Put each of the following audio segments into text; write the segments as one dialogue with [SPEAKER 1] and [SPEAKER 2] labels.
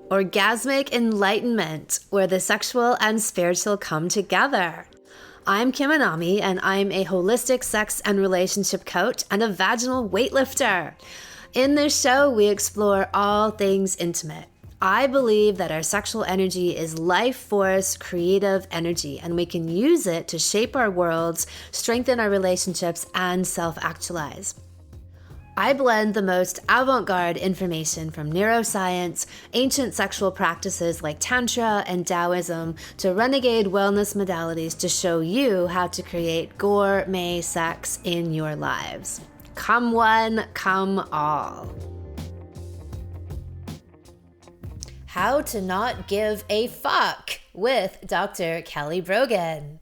[SPEAKER 1] Orgasmic enlightenment, where the sexual and spiritual come together. I'm Kim Anami, and I'm a holistic sex and relationship coach and a vaginal weightlifter. In this show, we explore all things intimate. I believe that our sexual energy is life force, creative energy, and we can use it to shape our worlds, strengthen our relationships, and self-actualize. I blend the most avant-garde information from neuroscience, ancient sexual practices like Tantra and Taoism, to renegade wellness modalities to show you how to create gourmet sex in your lives. Come one, come all. How to not give a fuck with Dr. Kelly Brogan.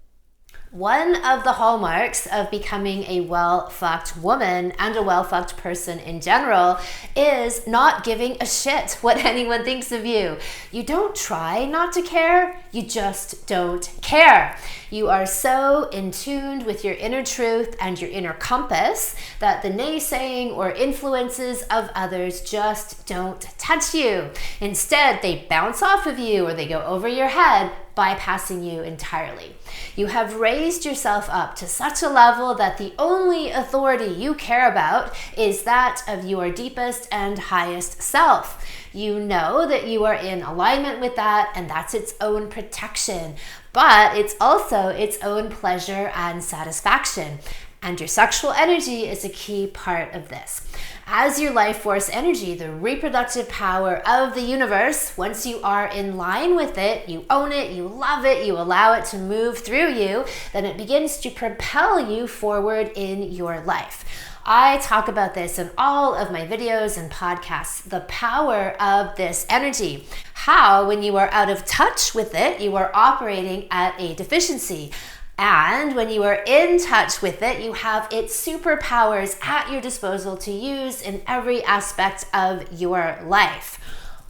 [SPEAKER 1] One of the hallmarks of becoming a well-fucked woman and a well-fucked person in general is not giving a shit what anyone thinks of you. You don't try not to care, you just don't care. You are so in tune with your inner truth and your inner compass that the naysaying or influences of others just don't touch you. Instead, they bounce off of you or they go over your head, bypassing you entirely. You have raised yourself up to such a level that the only authority you care about is that of your deepest and highest self. You know that you are in alignment with that, and that's its own protection, but it's also its own pleasure and satisfaction. And your sexual energy is a key part of this. As your life force energy, the reproductive power of the universe, once you are in line with it, you own it, you love it, you allow it to move through you, then it begins to propel you forward in your life. I talk about this in all of my videos and podcasts, the power of this energy. How, when you are out of touch with it, you are operating at a deficiency. And when you are in touch with it, you have its superpowers at your disposal to use in every aspect of your life.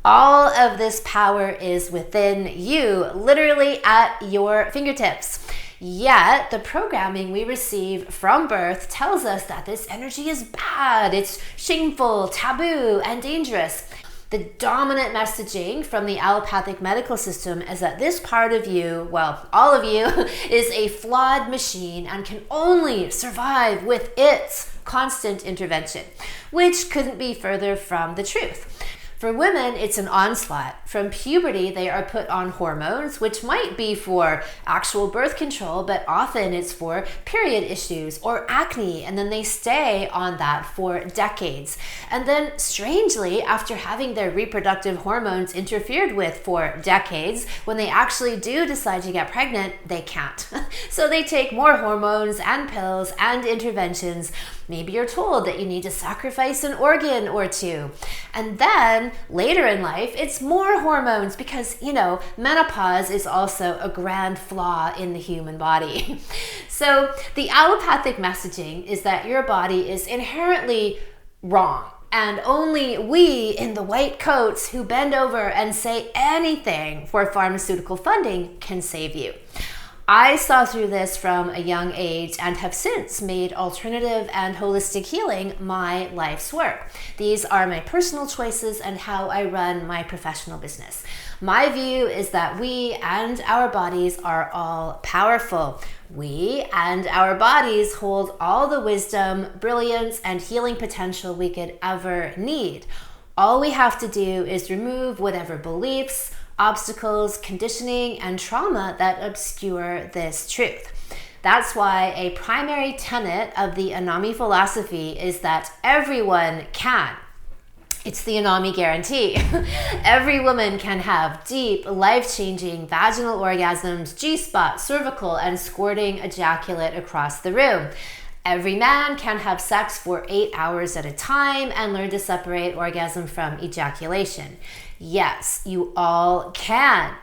[SPEAKER 1] All of this power is within you, literally at your fingertips. Yet, the programming we receive from birth tells us that this energy is bad, it's shameful, taboo, and dangerous. The dominant messaging from the allopathic medical system is that this part of you, well, all of you, is a flawed machine and can only survive with its constant intervention, which couldn't be further from the truth. For women, it's an onslaught. From puberty, they are put on hormones, which might be for actual birth control, but often it's for period issues or acne, and then they stay on that for decades. And then, strangely, after having their reproductive hormones interfered with for decades, when they actually do decide to get pregnant, they can't. So they take more hormones and pills and interventions. Maybe you're told that you need to sacrifice an organ or two. And then later in life, it's more hormones because, menopause is also a grand flaw in the human body. So the allopathic messaging is that your body is inherently wrong. And only we in the white coats who bend over and say anything for pharmaceutical funding can save you. I saw through this from a young age and have since made alternative and holistic healing my life's work. These are my personal choices and how I run my professional business. My view is that we and our bodies are all powerful. We and our bodies hold all the wisdom, brilliance, and healing potential we could ever need. All we have to do is remove whatever beliefs, obstacles, conditioning, and trauma that obscure this truth. That's why a primary tenet of the Anami philosophy is that everyone can. It's the Anami guarantee. Every woman can have deep, life-changing vaginal orgasms, G-spot, cervical, and squirting ejaculate across the room. Every man can have sex for 8 hours at a time and learn to separate orgasm from ejaculation. Yes, you all can.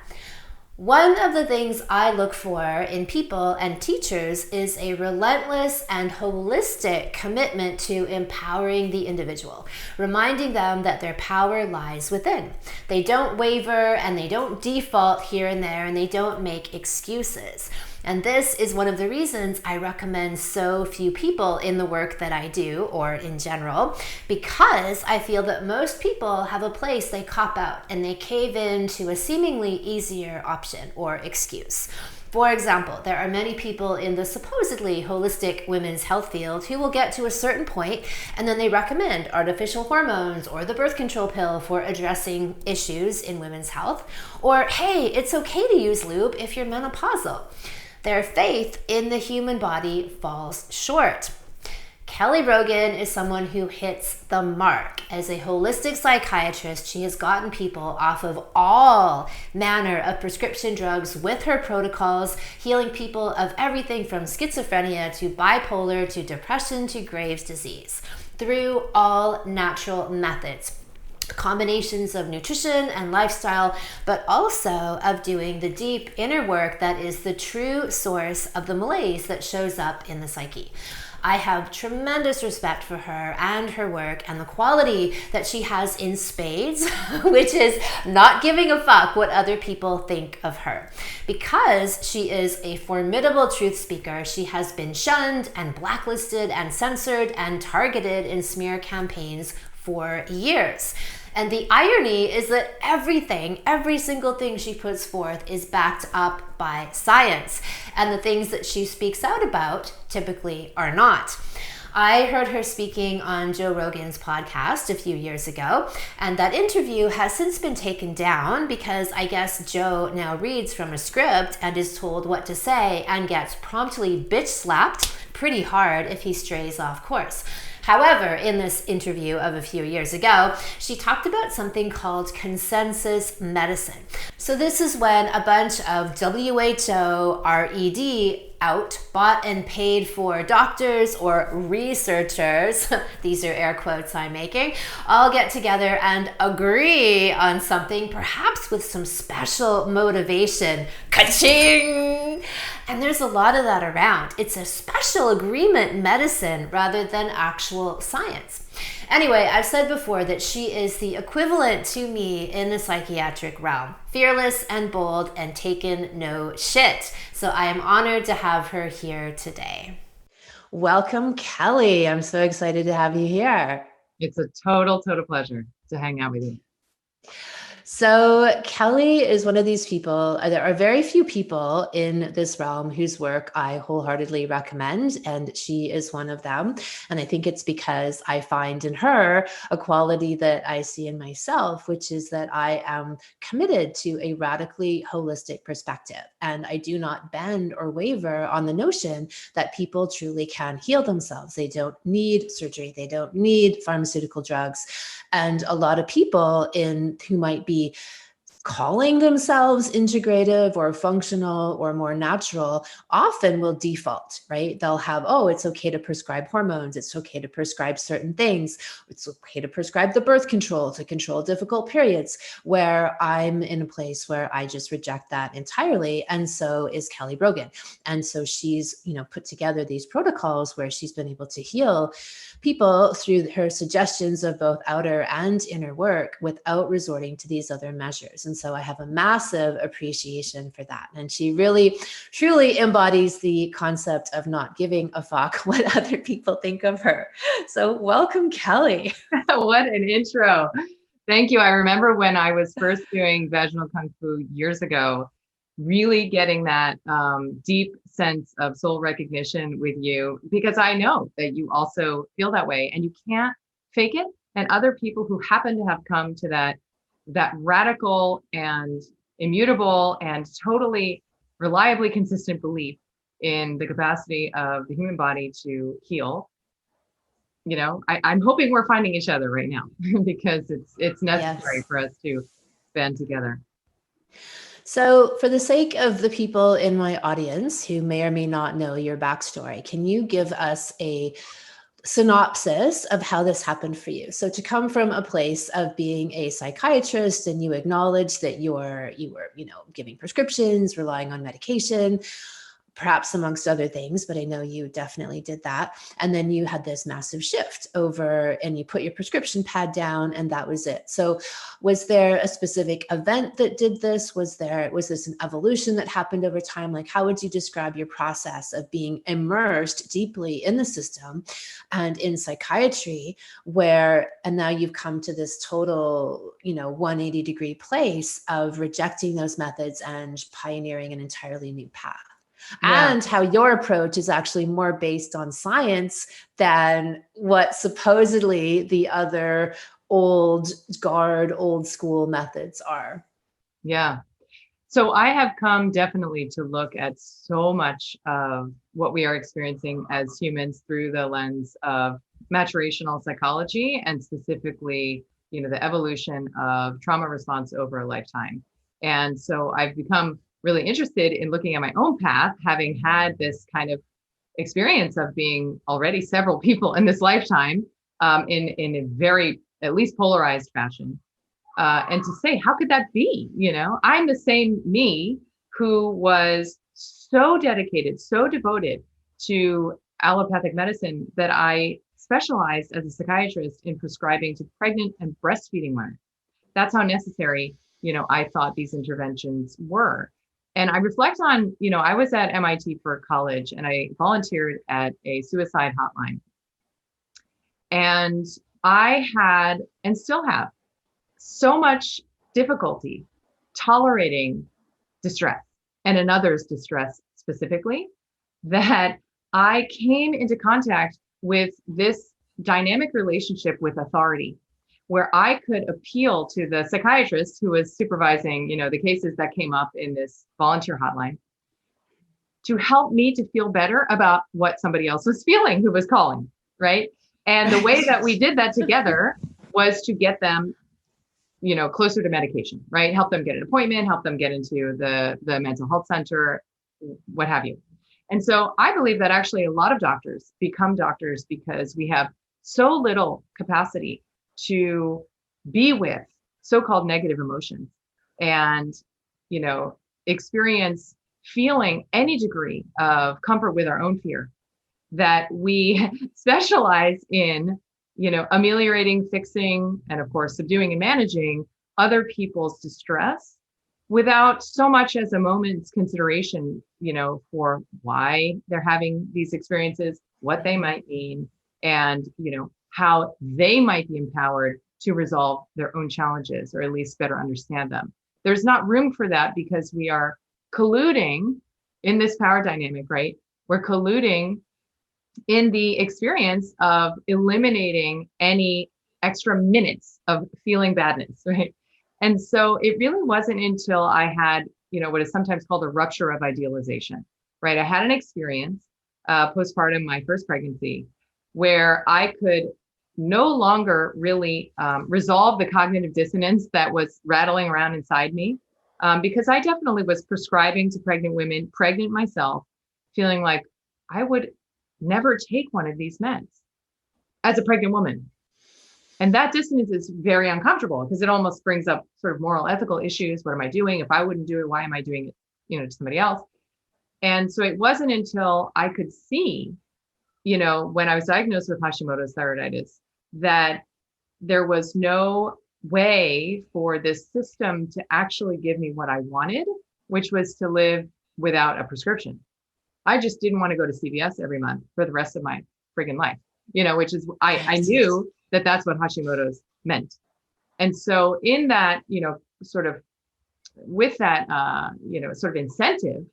[SPEAKER 1] One of the things I look for in people and teachers is a relentless and holistic commitment to empowering the individual, reminding them that their power lies within. They don't waver and they don't default here and there and they don't make excuses. And this is one of the reasons I recommend so few people in the work that I do, or in general, because I feel that most people have a place they cop out and they cave in to a seemingly easier option or excuse. For example, there are many people in the supposedly holistic women's health field who will get to a certain point and then they recommend artificial hormones or the birth control pill for addressing issues in women's health. Or, hey, it's okay to use lube if you're menopausal. Their faith in the human body falls short. Kelly Brogan is someone who hits the mark. As a holistic psychiatrist, she has gotten people off of all manner of prescription drugs with her protocols, healing people of everything from schizophrenia to bipolar to depression to Graves' disease through all natural methods. Combinations of nutrition and lifestyle, but also of doing the deep inner work that is the true source of the malaise that shows up in the psyche. I have tremendous respect for her and her work and the quality that she has in spades, which is not giving a fuck what other people think of her. Because she is a formidable truth speaker, she has been shunned and blacklisted and censored and targeted in smear campaigns for years. And the irony is that every single thing she puts forth is backed up by science. And the things that she speaks out about typically are not. I heard her speaking on Joe Rogan's podcast a few years ago, and that interview has since been taken down because I guess Joe now reads from a script and is told what to say and gets promptly bitch slapped pretty hard if he strays off course. However, in this interview of a few years ago, she talked about something called consensus medicine. So this is when a bunch of WHO RED bought and paid for doctors or researchers, these are air quotes I'm making, all get together and agree on something, perhaps with some special motivation. Ka-ching! And there's a lot of that around. It's a special agreement medicine rather than actual science. Anyway, I've said before that she is the equivalent to me in the psychiatric realm. Fearless and bold and taken no shit. So I am honored to have her here today. Welcome, Kelly. I'm so excited to have you here.
[SPEAKER 2] It's a total pleasure to hang out with you.
[SPEAKER 1] So Kelly is one of these people. There are very few people in this realm whose work I wholeheartedly recommend, and she is one of them. And I think it's because I find in her a quality that I see in myself, which is that I am committed to a radically holistic perspective. And I do not bend or waver on the notion that people truly can heal themselves. They don't need surgery. They don't need pharmaceutical drugs. And a lot of people who might be calling themselves integrative or functional or more natural often will default, right? They'll have, oh, it's okay to prescribe hormones. It's okay to prescribe certain things. It's okay to prescribe the birth control to control difficult periods, where I'm in a place where I just reject that entirely. And so is Kelly Brogan. And so she's, put together these protocols where she's been able to heal people through her suggestions of both outer and inner work without resorting to these other measures. And so I have a massive appreciation for that. And she really, truly embodies the concept of not giving a fuck what other people think of her. So welcome, Kelly.
[SPEAKER 2] What an intro. Thank you. I remember when I was first doing vaginal kung fu years ago, really getting that deep sense of soul recognition with you, because I know that you also feel that way and you can't fake it. And other people who happen to have come to that radical and immutable and totally reliably consistent belief in the capacity of the human body to heal. I'm hoping we're finding each other right now because it's necessary for us to band together.
[SPEAKER 1] So for the sake of the people in my audience who may or may not know your backstory, can you give us a synopsis of how this happened for you? So to come from a place of being a psychiatrist and you acknowledge that you were, giving prescriptions, relying on medication, perhaps amongst other things, but I know you definitely did that. And then you had this massive shift over and you put your prescription pad down and that was it. So was there a specific event that did this? Was this an evolution that happened over time? Like, how would you describe your process of being immersed deeply in the system and in psychiatry and now you've come to this total, 180-degree place of rejecting those methods and pioneering an entirely new path?
[SPEAKER 2] Yeah.
[SPEAKER 1] And how your approach is actually more based on science than what supposedly the other old guard, old school methods are.
[SPEAKER 2] Yeah. So I have come definitely to look at so much of what we are experiencing as humans through the lens of maturational psychology and specifically, the evolution of trauma response over a lifetime. And so I've become really interested in looking at my own path, having had this kind of experience of being already several people in this lifetime, in a very, at least polarized fashion. And to say, how could that be? I'm the same me who was so dedicated, so devoted to allopathic medicine that I specialized as a psychiatrist in prescribing to pregnant and breastfeeding women. That's how necessary, I thought these interventions were. And I reflect on, I was at MIT for college and I volunteered at a suicide hotline. And I had, and still have, so much difficulty tolerating distress and another's distress specifically, that I came into contact with this dynamic relationship with authority, where I could appeal to the psychiatrist who was supervising, the cases that came up in this volunteer hotline to help me to feel better about what somebody else was feeling who was calling, right? And the way that we did that together was to get them, closer to medication, right? Help them get an appointment, help them get into the mental health center, what have you. And so I believe that actually a lot of doctors become doctors because we have so little capacity to be with so-called negative emotions and, experience feeling any degree of comfort with our own fear, that we specialize in, ameliorating, fixing, and of course, subduing and managing other people's distress without so much as a moment's consideration, for why they're having these experiences, what they might mean, and, how they might be empowered to resolve their own challenges or at least better understand them. There's not room for that because we are colluding in this power dynamic, right? We're colluding in the experience of eliminating any extra minutes of feeling badness, right? And so it really wasn't until I had, what is sometimes called a rupture of idealization, right? I had an experience postpartum, my first pregnancy, where I could no longer really resolve the cognitive dissonance that was rattling around inside me, because I definitely was prescribing to pregnant women, pregnant myself, feeling like I would never take one of these meds as a pregnant woman. And that dissonance is very uncomfortable because it almost brings up sort of moral, ethical issues. What am I doing? If I wouldn't do it, why am I doing it, to somebody else? And so it wasn't until I could see, when I was diagnosed with Hashimoto's thyroiditis, that there was no way for this system to actually give me what I wanted, which was to live without a prescription. I just didn't want to go to CVS every month for the rest of my friggin' life, which is, I knew that that's what Hashimoto's meant. And so in that, sort of with that, sort of incentive,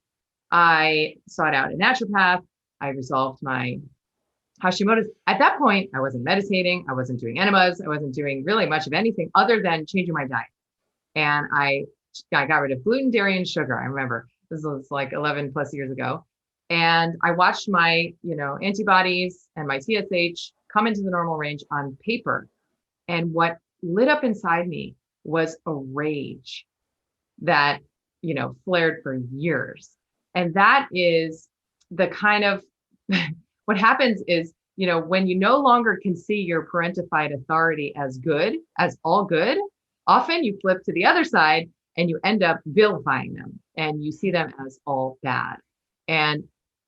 [SPEAKER 2] I sought out a naturopath. I resolved my Hashimoto's. At that point, I wasn't meditating. I wasn't doing enemas. I wasn't doing really much of anything other than changing my diet. And I got rid of gluten, dairy, and sugar. I remember this was like 11 plus years ago. And I watched my, antibodies and my TSH come into the normal range on paper. And what lit up inside me was a rage that, flared for years. And that is the kind of, what happens is, when you no longer can see your parentified authority as good, as all good, often you flip to the other side and you end up vilifying them and you see them as all bad. And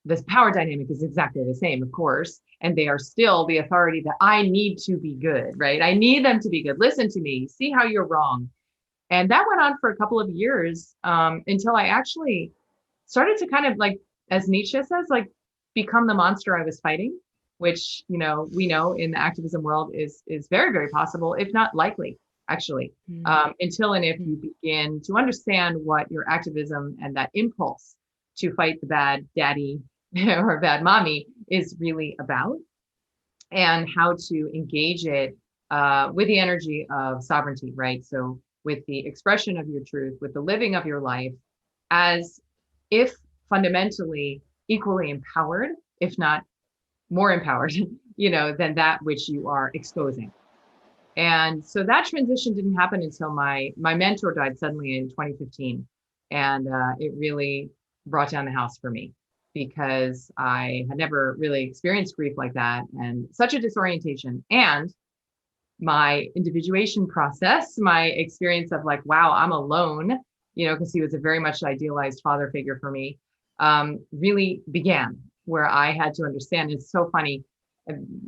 [SPEAKER 2] this power dynamic is exactly the same, of course. And they are still the authority that I need to be good, right? I need them to be good. Listen to me, see how you're wrong. And that went on for a couple of years, until I actually started to kind of like, as Nietzsche says, like become the monster I was fighting, which, we know in the activism world is very, very possible, if not likely, actually, until and if you begin to understand what your activism and that impulse to fight the bad daddy or bad mommy is really about, and how to engage it with the energy of sovereignty, right? So with the expression of your truth, with the living of your life as if fundamentally equally empowered, if not more empowered, than that which you are exposing. And so that transition didn't happen until my mentor died suddenly in 2015. And it really brought down the house for me, because I had never really experienced grief like that, and such a disorientation. And my individuation process, my experience of like, wow, I'm alone, because he was a very much idealized father figure for me, really began, where I had to understand. It's so funny.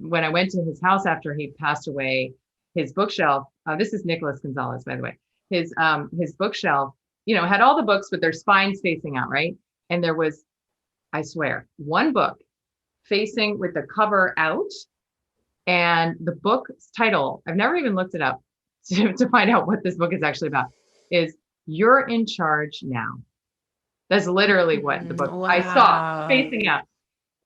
[SPEAKER 2] When I went to his house after he passed away, his bookshelf, this is Nicholas Gonzalez, by the way, his bookshelf, had all the books with their spines facing out, right? And there was, I swear, one book facing with the cover out. And the book's title, I've never even looked it up to find out what this book is actually about, is You're in Charge Now. That's literally what the book I saw facing out.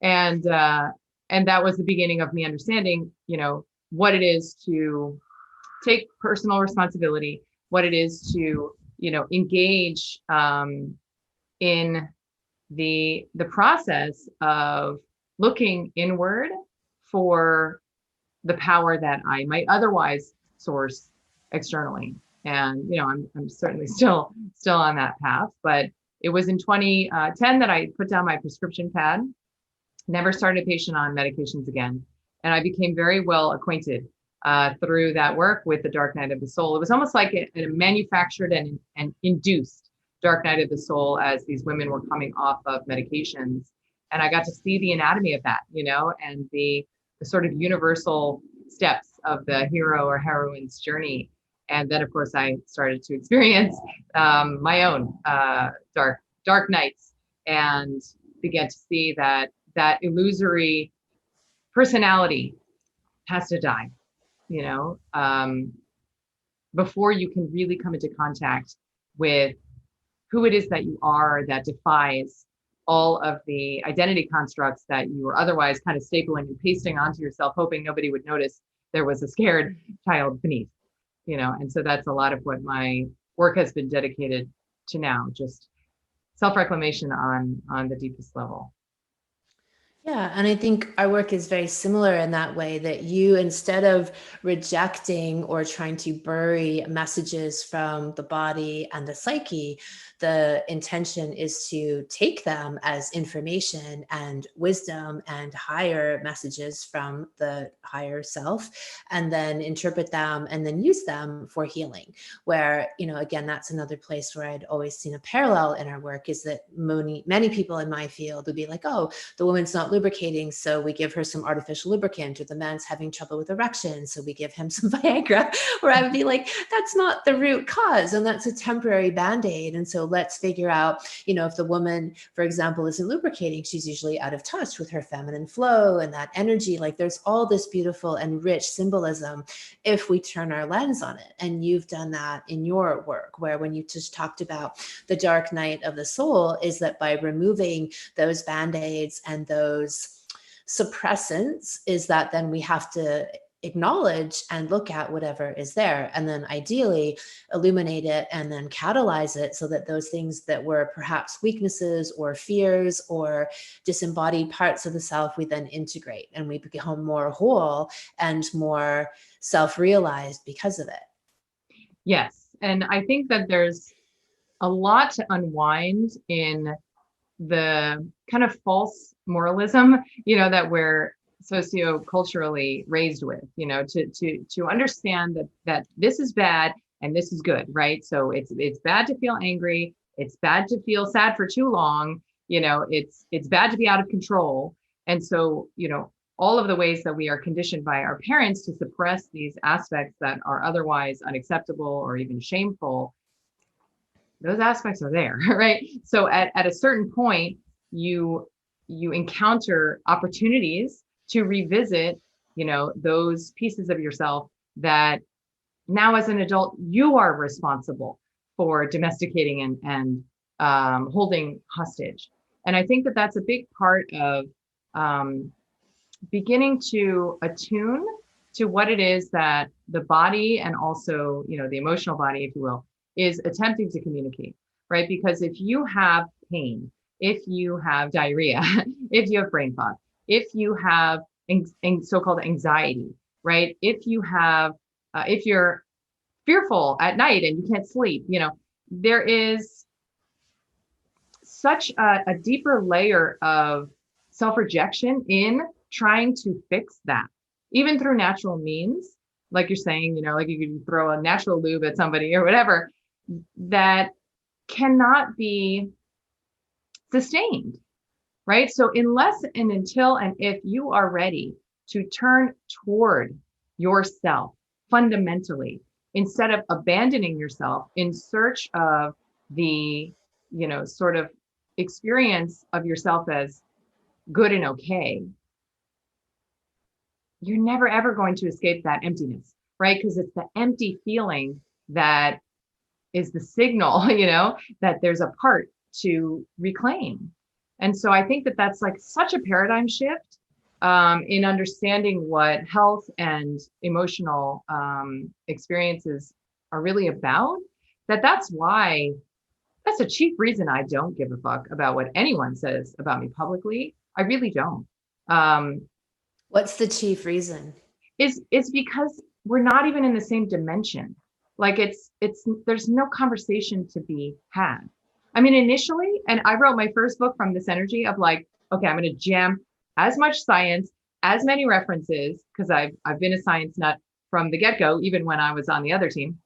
[SPEAKER 2] And that was the beginning of me understanding, what it is to take personal responsibility, what it is to, engage in the process of looking inward for the power that I might otherwise source externally. And, I'm certainly still on that path, but it was in 2010 that I put down my prescription pad, never started a patient on medications again. And I became very well acquainted through that work with the dark night of the soul. It was almost like a manufactured and induced dark night of the soul as these women were coming off of medications. And I got to see the anatomy of that, and the sort of universal steps of the hero or heroine's journey. And then, of course, I started to experience my own dark nights, and began to see that illusory personality has to die, before you can really come into contact with who it is that you are, that defies all of the identity constructs that you were otherwise kind of stapling and pasting onto yourself, hoping nobody would notice there was a scared child beneath, and so that's a lot of what my work has been dedicated to now, just self-reclamation on the deepest level.
[SPEAKER 1] Yeah, and I think our work is very similar in that way, that you, instead of rejecting or trying to bury messages from the body and the psyche, the intention is to take them as information and wisdom and higher messages from the higher self, and then interpret them and then use them for healing. Where, again, that's another place where I'd always seen a parallel in our work, is that many people in my field would be like, oh, the woman's not lubricating, so we give her some artificial lubricant, or the man's having trouble with erection, so we give him some Viagra, where I would be like, that's not the root cause, and that's a temporary band-aid. And so let's figure out, if the woman, for example, isn't lubricating, she's usually out of touch with her feminine flow and that energy. Like, there's all this beautiful and rich symbolism if we turn our lens on it. And you've done that in your work, where when you just talked about the dark night of the soul, is that by removing those band-aids and those suppressants, is that then we have to acknowledge and look at whatever is there, and then ideally illuminate it and then catalyze it, so that those things that were perhaps weaknesses or fears or disembodied parts of the self, we then integrate and we become more whole and more self-realized because of it.
[SPEAKER 2] Yes. And I think that there's a lot to unwind in the kind of false moralism, that we're socioculturally raised with, to understand that this is bad and this is good, right? So it's bad to feel angry, it's bad to feel sad for too long, It's bad to be out of control. And so, all of the ways that we are conditioned by our parents to suppress these aspects that are otherwise unacceptable or even shameful, those aspects are there, right? So at a certain point, you encounter opportunities to revisit, those pieces of yourself that now as an adult, you are responsible for domesticating and holding hostage. And I think that that's a big part of beginning to attune to what it is that the body and also, the emotional body, if you will, is attempting to communicate, right? Because if you have pain, if you have diarrhea, if you have brain fog, if you have so-called anxiety, right? If you're fearful at night and you can't sleep, there is such a deeper layer of self-rejection in trying to fix that, even through natural means, like you're saying, like you can throw a natural lube at somebody or whatever, that cannot be sustained, right? So unless and until and if you are ready to turn toward yourself fundamentally, instead of abandoning yourself in search of the, sort of experience of yourself as good and okay, you're never, ever going to escape that emptiness, right? Because it's the empty feeling that is the signal, that there's a part to reclaim. And so I think that that's like such a paradigm shift in understanding what health and emotional experiences are really about, that's a chief reason I don't give a fuck about what anyone says about me publicly. I really don't.
[SPEAKER 1] What's the chief reason?
[SPEAKER 2] It's because we're not even in the same dimension. Like there's no conversation to be had. I mean, initially, and I wrote my first book from this energy of like, okay, I'm going to jam as much science, as many references, because I've been a science nut from the get-go, even when I was on the other team.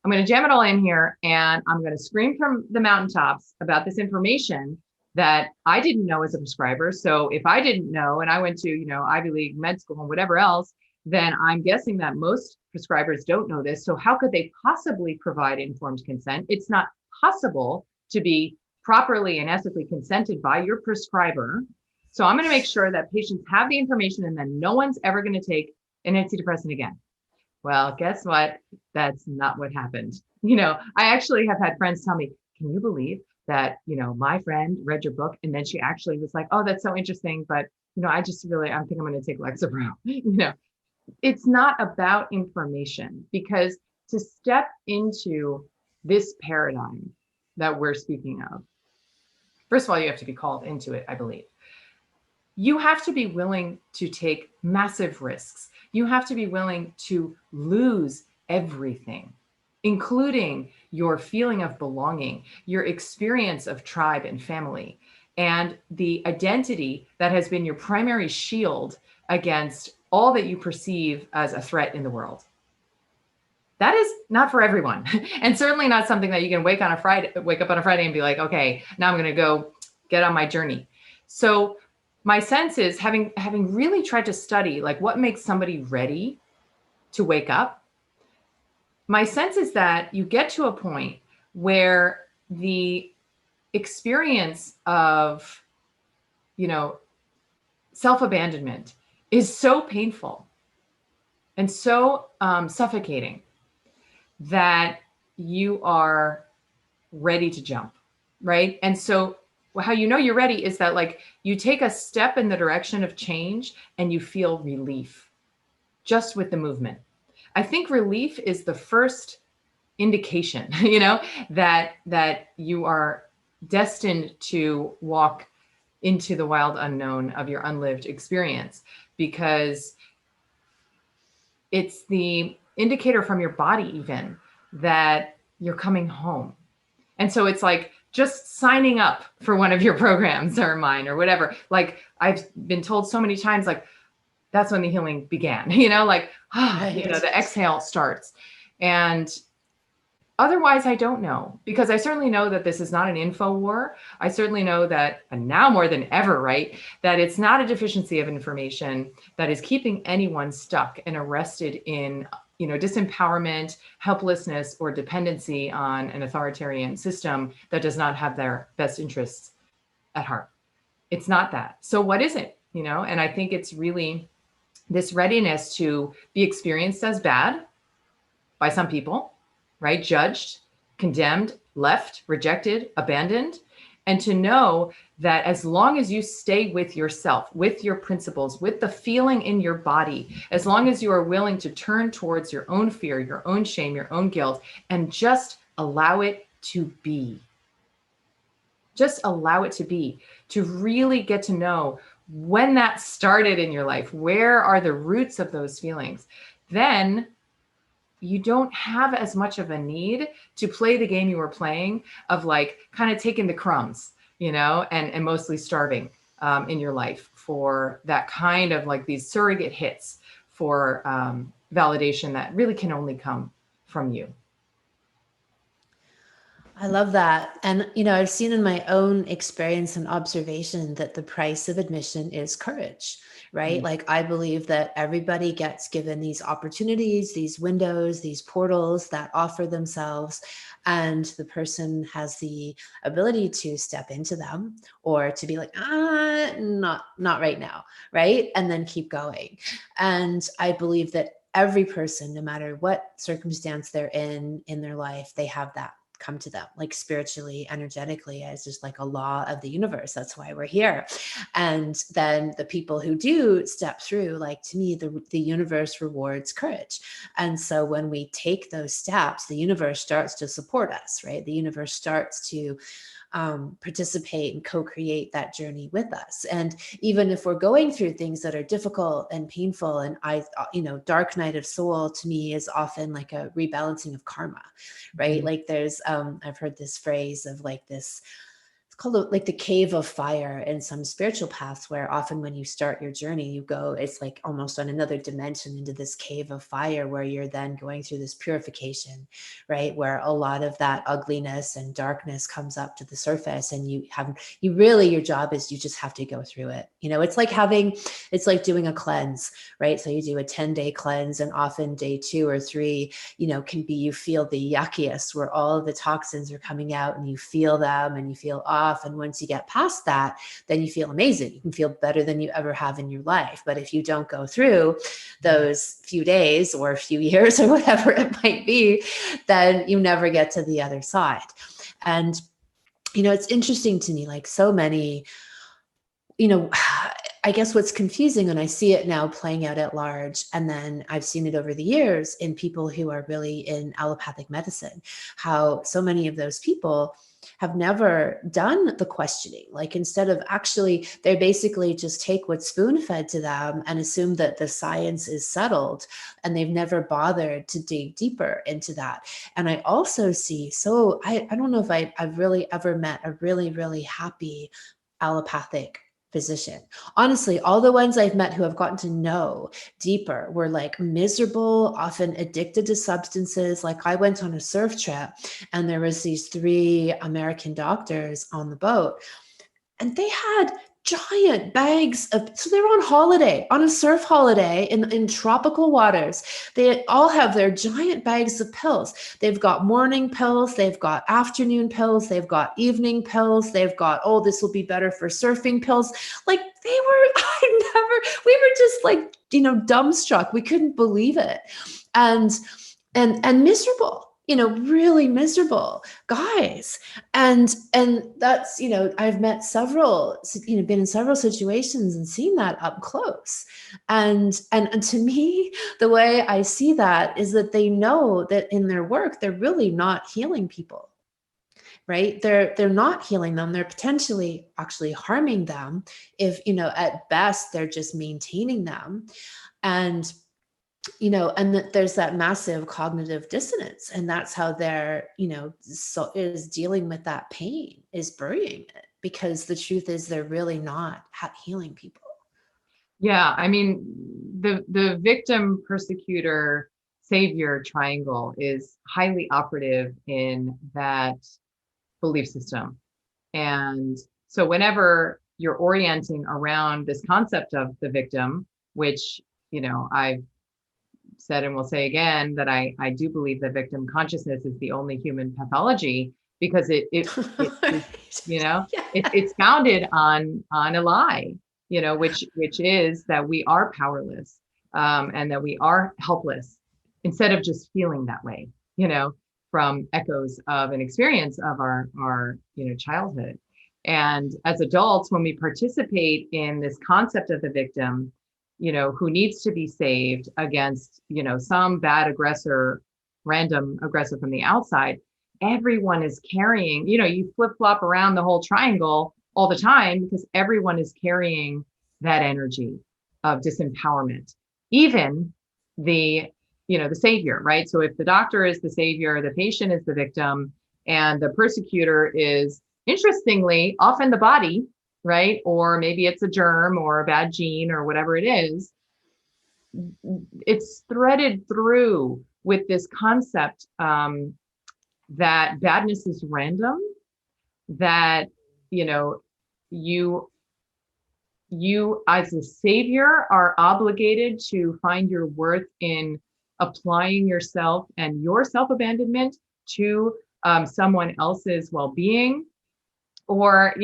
[SPEAKER 2] I'm going to jam it all in here, and I'm going to scream from the mountaintops about this information that I didn't know as a prescriber. So if I didn't know, and I went to, Ivy League med school and whatever else, then I'm guessing that most prescribers don't know this. So how could they possibly provide informed consent? It's not possible to be properly and ethically consented by your prescriber. So I'm going to make sure that patients have the information and then no one's ever going to take an antidepressant again. Well, guess what? That's not what happened. I actually have had friends tell me, can you believe that, my friend read your book and then she actually was like, oh, that's so interesting. But, I think I'm going to take Lexapro. It's not about information, because to step into this paradigm that we're speaking of, first of all, you have to be called into it, I believe. You have to be willing to take massive risks. You have to be willing to lose everything, including your feeling of belonging, your experience of tribe and family, and the identity that has been your primary shield against all that you perceive as a threat in the world. That is not for everyone. And certainly not something that you can wake up on a Friday and be like, okay, now I'm going to go get on my journey. So my sense is, having really tried to study like what makes somebody ready to wake up, my sense is that you get to a point where the experience of, self-abandonment is so painful and so suffocating that you are ready to jump, right? And so how you're ready is that like you take a step in the direction of change and you feel relief just with the movement. I think relief is the first indication, that you are destined to walk into the wild unknown of your unlived experience, because it's the indicator from your body even that you're coming home. And so it's like just signing up for one of your programs or mine or whatever. Like I've been told so many times, like that's when the healing began, the exhale starts. And Otherwise, I don't know, because I certainly know that this is not an info war. I certainly know that, and now more than ever, right, that it's not a deficiency of information that is keeping anyone stuck and arrested in, disempowerment, helplessness, or dependency on an authoritarian system that does not have their best interests at heart. It's not that. So what is it? And I think it's really this readiness to be experienced as bad by some people, right? Judged, condemned, left, rejected, abandoned. And to know that as long as you stay with yourself, with your principles, with the feeling in your body, as long as you are willing to turn towards your own fear, your own shame, your own guilt, and just allow it to be. Just allow it to be, to really get to know when that started in your life, where are the roots of those feelings, then you don't have as much of a need to play the game you were playing of like kind of taking the crumbs, and mostly starving in your life for that kind of like these surrogate hits for validation that really can only come from you.
[SPEAKER 1] I love that. And, I've seen in my own experience and observation that the price of admission is courage, right?
[SPEAKER 2] Mm.
[SPEAKER 1] Like, I believe that everybody gets given these opportunities, these windows, these portals that offer themselves, and the person has the ability to step into them or to be like, not right now, right? And then keep going. And I believe that every person, no matter what circumstance they're in their life, they have that come to them, like spiritually, energetically, as just like a law of the universe. That's why we're here. And then the people who do step through, like, to me, the universe rewards courage. And so when we take those steps, the universe starts to support us, right? The universe starts to participate and co-create that journey with us. And even if we're going through things that are difficult and painful, and dark night of soul to me is often like a rebalancing of karma, right?
[SPEAKER 2] Mm-hmm.
[SPEAKER 1] Like there's, I've heard this phrase of like this, it's called like the cave of fire in some spiritual paths, where often when you start your journey, you go, it's like almost on another dimension into this cave of fire, where you're then going through this purification, right? Where a lot of that ugliness and darkness comes up to the surface, and you really, your job is you just have to go through it. It's like doing a cleanse, right? So you do a 10-day cleanse, and often day 2 or 3, can be, you feel the yuckiest, where all of the toxins are coming out and you feel them and you feel off. And once you get past that, then you feel amazing. You can feel better than you ever have in your life. But if you don't go through those few days or a few years or whatever it might be, then you never get to the other side. And, it's interesting to me, like so many, I guess what's confusing, and I see it now playing out at large, and then I've seen it over the years in people who are really in allopathic medicine, how so many of those people have never done the questioning. Like, instead of actually, they basically just take what's spoon fed to them and assume that the science is settled, and they've never bothered to dig deeper into that. And I also see, so I don't know if I've really ever met a really, really happy allopathic physician. Honestly, all the ones I've met who have gotten to know deeper were like miserable, often addicted to substances. Like, I went on a surf trip and there was these 3 American doctors on the boat, and they had giant bags of, so they're on holiday, on a surf holiday in tropical waters. They all have their giant bags of pills. They've got morning pills, they've got afternoon pills, they've got evening pills, they've got, oh, this will be better for surfing pills. Like, we were just like, dumbstruck. We couldn't believe it. And miserable, really miserable guys. And that's, I've met several, been in several situations and seen that up close. And to me, the way I see that is that they know that in their work, they're really not healing people, right? They're not healing them. They're potentially actually harming them. If, at best, they're just maintaining them. And and that there's that massive cognitive dissonance, and that's how they're, so is dealing with that pain, is burying it, because the truth is they're really not healing people.
[SPEAKER 2] Yeah, I mean, the victim persecutor savior triangle is highly operative in that belief system. And so whenever you're orienting around this concept of the victim, which, I've said and will say again that I do believe that victim consciousness is the only human pathology, because
[SPEAKER 1] Yeah.
[SPEAKER 2] it's founded on a lie, which is that we are powerless, and that we are helpless, instead of just feeling that way, from echoes of an experience of our childhood. And as adults, when we participate in this concept of the victim, who needs to be saved against, some bad aggressor, random aggressor from the outside, everyone is carrying, you flip flop around the whole triangle all the time, because everyone is carrying that energy of disempowerment, even the savior, right? So if the doctor is the savior, the patient is the victim, and the persecutor is, interestingly, often the body, right? Or maybe it's a germ or a bad gene or whatever it is. It's threaded through with this concept that badness is random, that, you as a savior are obligated to find your worth in applying yourself and your self-abandonment to someone else's well-being, or,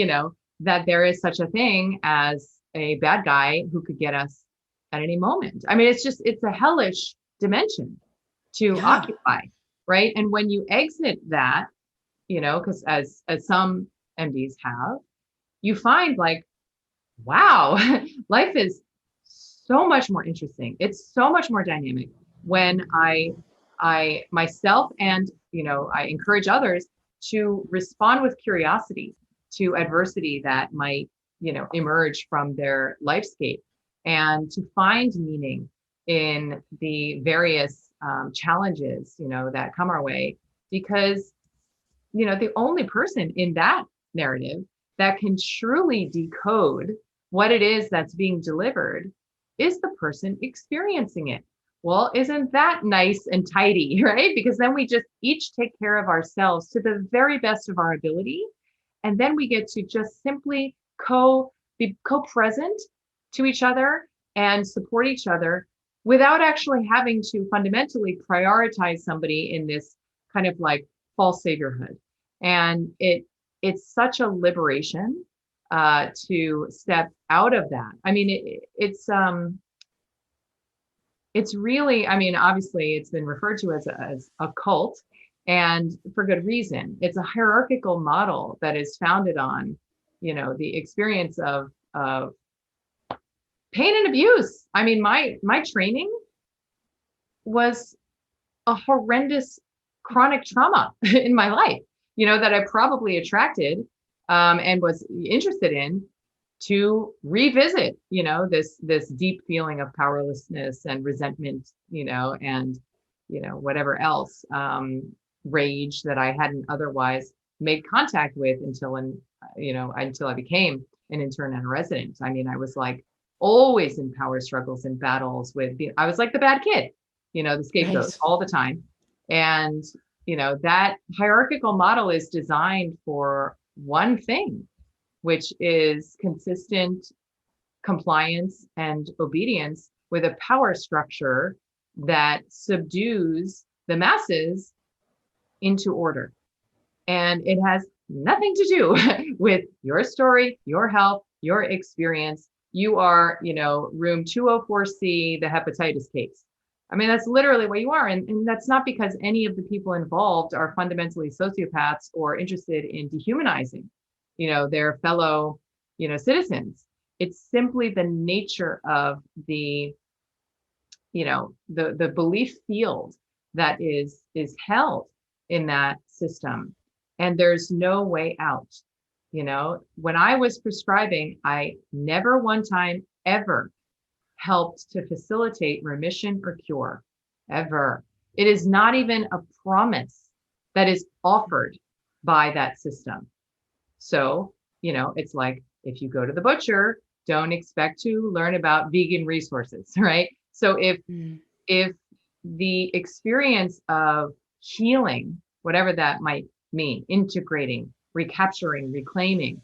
[SPEAKER 2] that there is such a thing as a bad guy who could get us at any moment. I mean, it's a hellish dimension to occupy, right? And when you exit that, because as some MDs have, you find like, wow, life is so much more interesting. It's so much more dynamic when I myself, and, I encourage others to respond with curiosity to adversity that might, emerge from their lifescape, and to find meaning in the various challenges, that come our way, because, the only person in that narrative that can truly decode what it is that's being delivered is the person experiencing it. Well, isn't that nice and tidy, right? Because then we just each take care of ourselves to the very best of our ability. And then we get to just simply be co-present to each other and support each other, without actually having to fundamentally prioritize somebody in this kind of like false saviorhood. And it's such a liberation to step out of that. I mean, it's really, I mean, obviously it's been referred to as a cult, and for good reason. It's a hierarchical model that is founded on, the experience of pain and abuse. I mean, my training was a horrendous chronic trauma in my life, that I probably attracted and was interested in to revisit, this deep feeling of powerlessness and resentment, and, whatever else, rage that I hadn't otherwise made contact with until I became an intern and a resident. I mean, I was like always in power struggles and battles I was like the bad kid, the scapegoat, right, all the time. And, that hierarchical model is designed for one thing, which is consistent compliance and obedience with a power structure that subdues the masses into order. And it has nothing to do with your story, your health, your experience. You are, room 204C, the hepatitis case. I mean, that's literally what you are. And that's not because any of the people involved are fundamentally sociopaths or interested in dehumanizing, their fellow, citizens. It's simply the nature of the belief field that is held in that system. And there's no way out. When I was prescribing, I never one time ever helped to facilitate remission or cure, ever. It is not even a promise that is offered by that system. So, it's like, if you go to the butcher, don't expect to learn about vegan resources, right? So if the experience of healing, whatever that might mean, integrating, recapturing, reclaiming,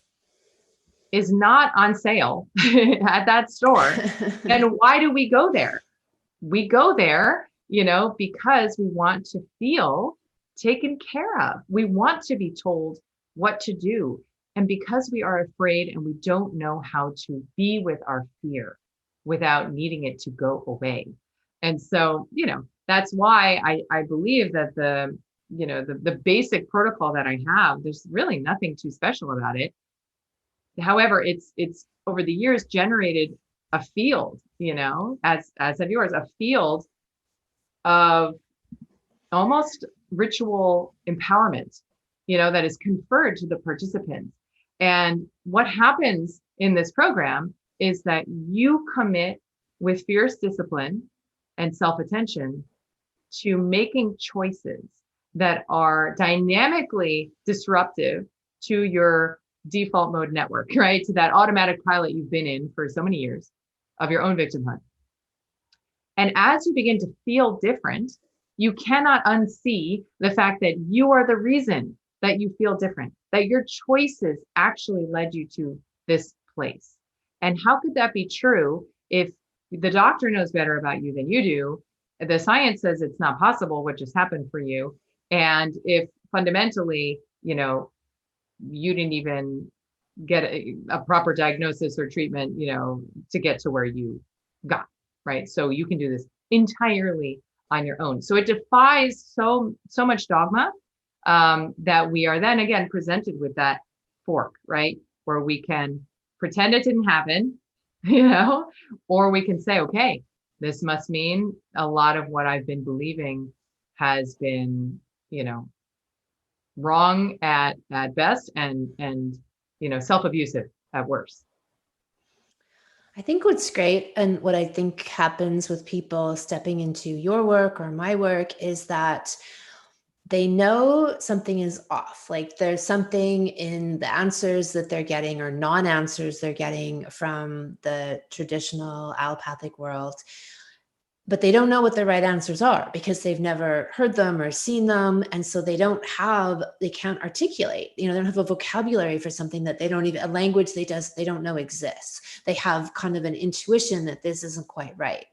[SPEAKER 2] is not on sale at that store, then why do we go there? We go there, because we want to feel taken care of. We want to be told what to do. And because we are afraid and we don't know how to be with our fear without needing it to go away. And so, that's why I believe that the basic protocol that I have, there's really nothing too special about it. However, it's over the years generated a field, as of yours, a field of almost ritual empowerment, that is conferred to the participants. And what happens in this program is that you commit with fierce discipline and self-attention to making choices that are dynamically disruptive to your default mode network, right? To that automatic pilot you've been in for so many years of your own victimhood. And as you begin to feel different, you cannot unsee the fact that you are the reason that you feel different, that your choices actually led you to this place. And how could that be true if the doctor knows better about you than you do? The science says it's not possible what just happened for you. And if fundamentally, you didn't even get a proper diagnosis or treatment, to get to where you got, right? So you can do this entirely on your own. So it defies so much dogma that we are then again presented with that fork, right? Where we can pretend it didn't happen, or we can say, okay, this must mean a lot of what I've been believing has been, wrong at best and self-abusive at worst.
[SPEAKER 1] I think what's great and what I think happens with people stepping into your work or my work is that they know something is off. Like there's something in the answers that they're getting or non-answers they're getting from the traditional allopathic world, but they don't know what the right answers are because they've never heard them or seen them. And so they can't articulate, they don't have a vocabulary for something that they don't even, a language they don't know exists. They have kind of an intuition that this isn't quite right,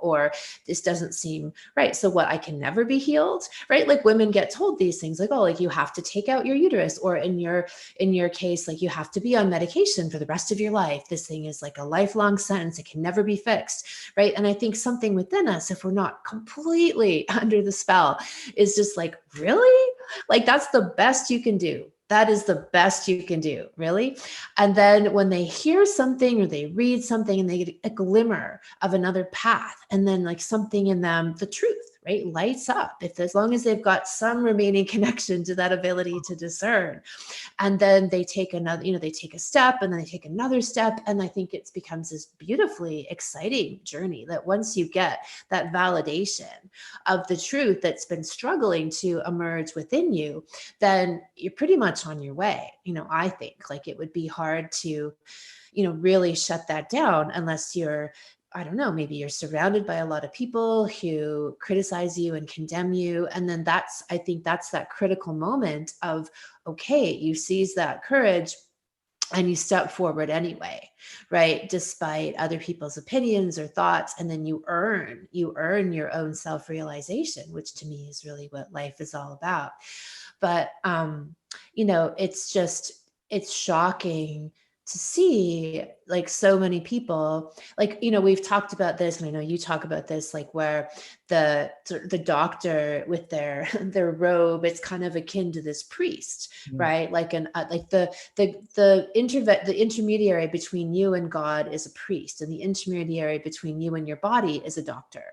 [SPEAKER 1] or this doesn't seem right. So what, I can never be healed, right? Like women get told these things like, oh, like you have to take out your uterus, or in your case, like you have to be on medication for the rest of your life. This thing is like a lifelong sentence. It can never be fixed, right? And I think something within us, if we're not completely under the spell, is just like, really? Like that's the best you can do. That is the best you can do, really? And then when they hear something or they read something and they get a glimmer of another path, and then like something in them, the truth, right, lights up, as long as they've got some remaining connection to that ability to discern. And then they take another, they take a step and then they take another step. And I think it becomes this beautifully exciting journey that once you get that validation of the truth that's been struggling to emerge within you, then you're pretty much on your way. I think like it would be hard to, really shut that down unless you're, I don't know, maybe you're surrounded by a lot of people who criticize you and condemn you. And then I think that's that critical moment of, okay, you seize that courage and you step forward anyway, right? Despite other people's opinions or thoughts. And then you earn your own self-realization, which to me is really what life is all about. But, it's shocking to see like so many people, like, we've talked about this, and I know you talk about this, like where the doctor with their robe, it's kind of akin to this priest, right? Like the intermediary between you and God is a priest, and the intermediary between you and your body is a doctor.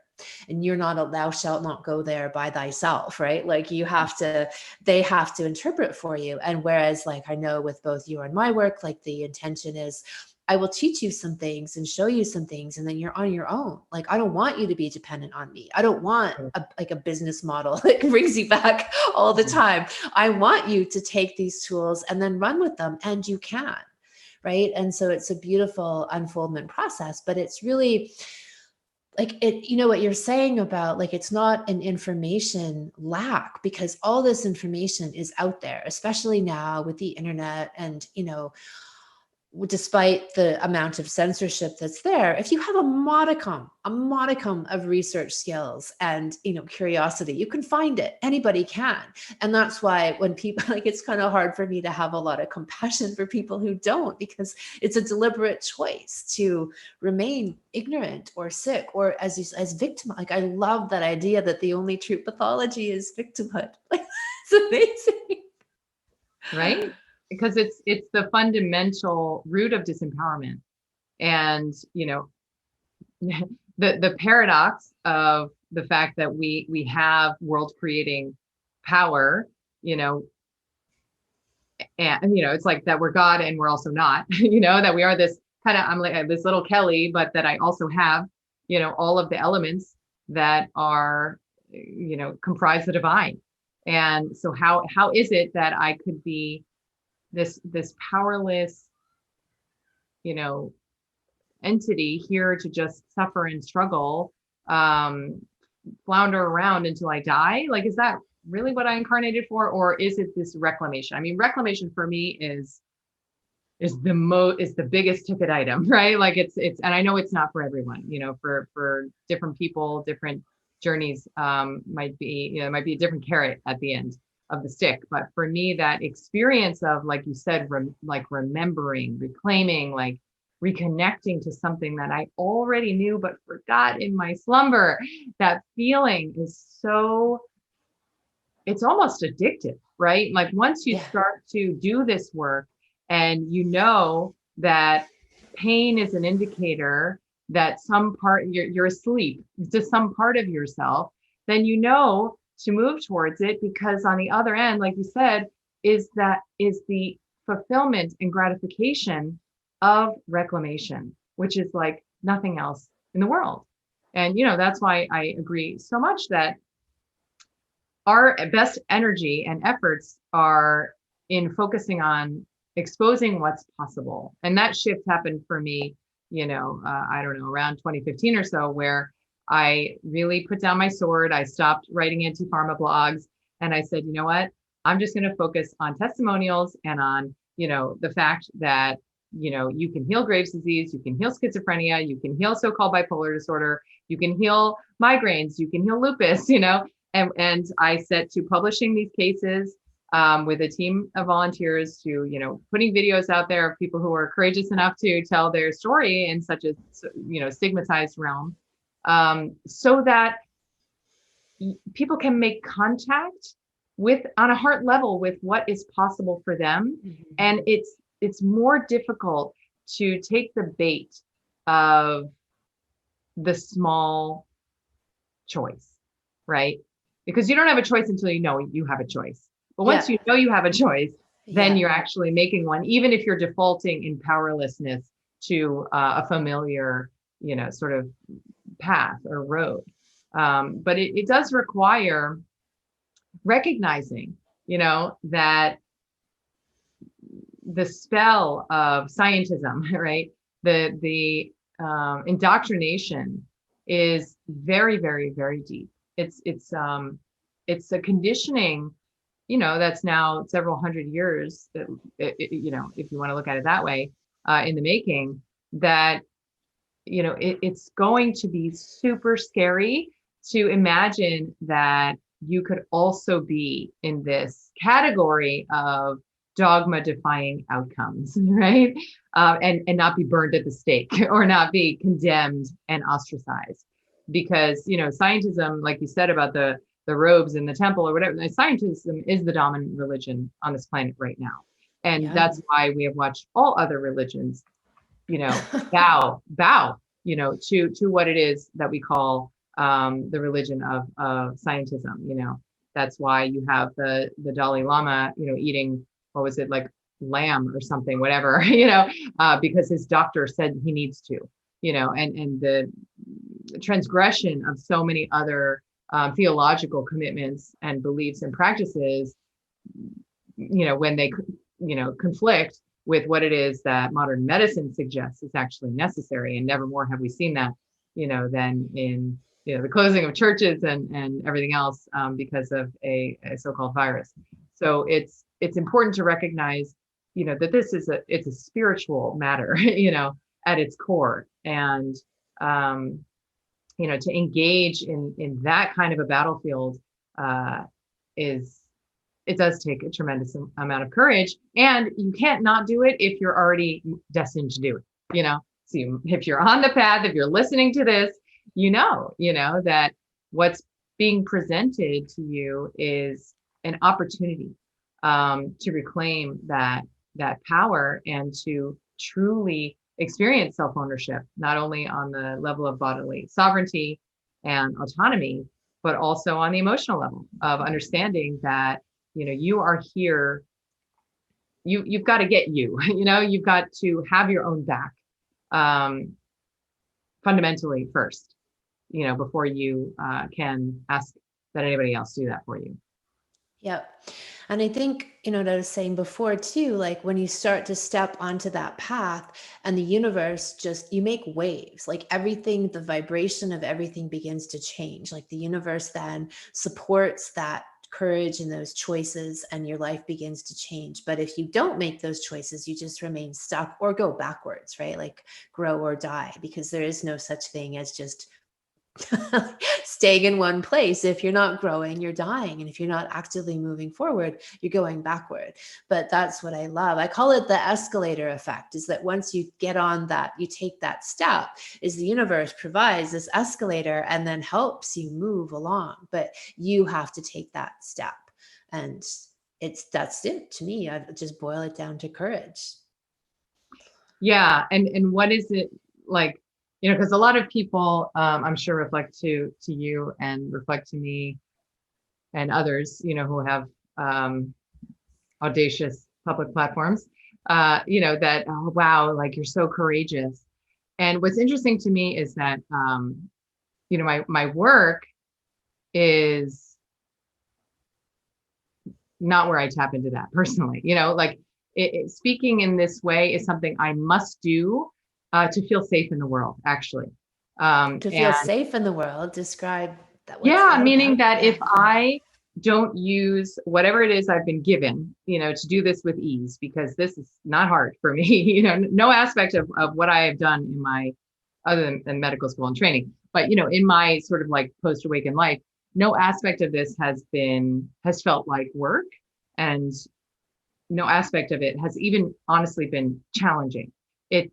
[SPEAKER 1] And thou shalt not go there by thyself, right? Like they have to interpret for you. And whereas like, I know with both you and my work, like the intention is, I will teach you some things and show you some things, and then you're on your own. Like, I don't want you to be dependent on me. I don't want a business model that brings you back all the time. I want you to take these tools and then run with them, and you can, right? And so it's a beautiful unfoldment process, but it's really, like it, you know, what you're saying about like, it's not an information lack, because all this information is out there, especially now with the internet. And, you know, despite the amount of censorship that's there, if you have a modicum of research skills and, you know, curiosity, you can find it. Anybody can. And that's why when people like, it's kind of hard for me to have a lot of compassion for people who don't, because it's a deliberate choice to remain ignorant or sick, or as victim. Like, I love that idea that the only true pathology is victimhood. Like, it's amazing.
[SPEAKER 2] Right? Because it's the fundamental root of disempowerment. And, you know, the paradox of the fact that we have world creating power, you know, and, you know, it's like that we're God and we're also not, you know, that we are this kind of, I'm like this little Kelly, but that I also have, you know, all of the elements that are, you know, comprise the divine. And so how is it that I could be this powerless, you know, entity here to just suffer and struggle, flounder around until I die? Like, is that really what I incarnated for? Or is it this reclamation? I mean, reclamation for me is the biggest ticket item, right? Like it's, and I know it's not for everyone, you know, for different people, different journeys, might be, you know, might be a different carrot at the end of the stick. But for me, that experience of, like you said, like remembering, reclaiming, like reconnecting to something that I already knew but forgot in my slumber, that feeling is so, it's almost addictive, right? Like once you start to do this work and you know that pain is an indicator that some part you're asleep to some part of yourself, then you know to move towards it, because on the other end, like you said, is the fulfillment and gratification of reclamation, which is like nothing else in the world. And, you know, that's why I agree so much that our best energy and efforts are in focusing on exposing what's possible. And that shift happened for me, you know, I don't know, around 2015 or so, where I really put down my sword. I stopped writing anti-pharma blogs. And I said, you know what, I'm just going to focus on testimonials and on, you know, the fact that, you know, you can heal Graves' disease, you can heal schizophrenia, you can heal so-called bipolar disorder, you can heal migraines, you can heal lupus, you know. And I set to publishing these cases with a team of volunteers, to, you know, putting videos out there of people who are courageous enough to tell their story in such a, you know, stigmatized realm, so that people can make contact with, on a heart level, with what is possible for them. Mm-hmm. And it's more difficult to take the bait of the small choice, right? Because you don't have a choice until you know you have a choice. But once you know you have a choice, then you're actually making one, even if you're defaulting in powerlessness to a familiar, you know, sort of path or road. But it does require recognizing, you know, that the spell of scientism, right? The indoctrination is very, very, very deep. It's a conditioning, you know, that's now several hundred years, you know, if you want to look at it that way, in the making, that, you know, it's going to be super scary to imagine that you could also be in this category of dogma defying outcomes, right? And not be burned at the stake or not be condemned and ostracized. Because, you know, scientism, like you said about the robes in the temple or whatever, scientism is the dominant religion on this planet right now. And that's why we have watched all other religions, you know, bow, you know, to what it is that we call the religion of scientism. You know, that's why you have the Dalai Lama, you know, eating, what was it, like lamb or something, whatever, you know, because his doctor said he needs to, you know, and the transgression of so many other theological commitments and beliefs and practices, you know, when they, you know, conflict with what it is that modern medicine suggests is actually necessary. And never more have we seen that than in, the closing of churches and everything else, because of a so-called virus. So it's important to recognize, that it's a spiritual matter, at its core. And, to engage in that kind of a battlefield, is it does take a tremendous amount of courage, and you can't not do it if you're already destined to do it. So if you're on the path, if you're listening to this, that what's being presented to you is an opportunity, to reclaim that power and to truly experience self-ownership, not only on the level of bodily sovereignty and autonomy, but also on the emotional level of understanding that, you are here. You've got to get you've got to have your own back, fundamentally first, before you can ask that anybody else do that for you.
[SPEAKER 1] Yep. And I think, what I was saying before too, like when you start to step onto that path and the universe you make waves, like everything, the vibration of everything begins to change. Like the universe then supports that courage and those choices, and your life begins to change. But if you don't make those choices, you just remain stuck or go backwards, right? Like grow or die, because there is no such thing as just staying in one place. If you're not growing, you're dying. And if you're not actively moving forward, you're going backward. But that's what I love. I call it the escalator effect, is that once you get on that, you take that step, is the universe provides this escalator and then helps you move along. But you have to take that step. And that's it to me. I just boil it down to courage.
[SPEAKER 2] Yeah. And what is it like? Because a lot of people, I'm sure, reflect to you and reflect to me and others, who have audacious public platforms, that, oh, wow, like you're so courageous. And what's interesting to me is that, my work is not where I tap into that personally, like speaking in this way is something I must do, to feel safe in the world, actually.
[SPEAKER 1] To feel safe in the world, describe that.
[SPEAKER 2] Yeah, meaning that if I don't use whatever it is I've been given, to do this with ease, because this is not hard for me, no aspect of what I have done in my, other than medical school and training, but, in my sort of like post-awakened life, no aspect of this has felt like work, and no aspect of it has even honestly been challenging. It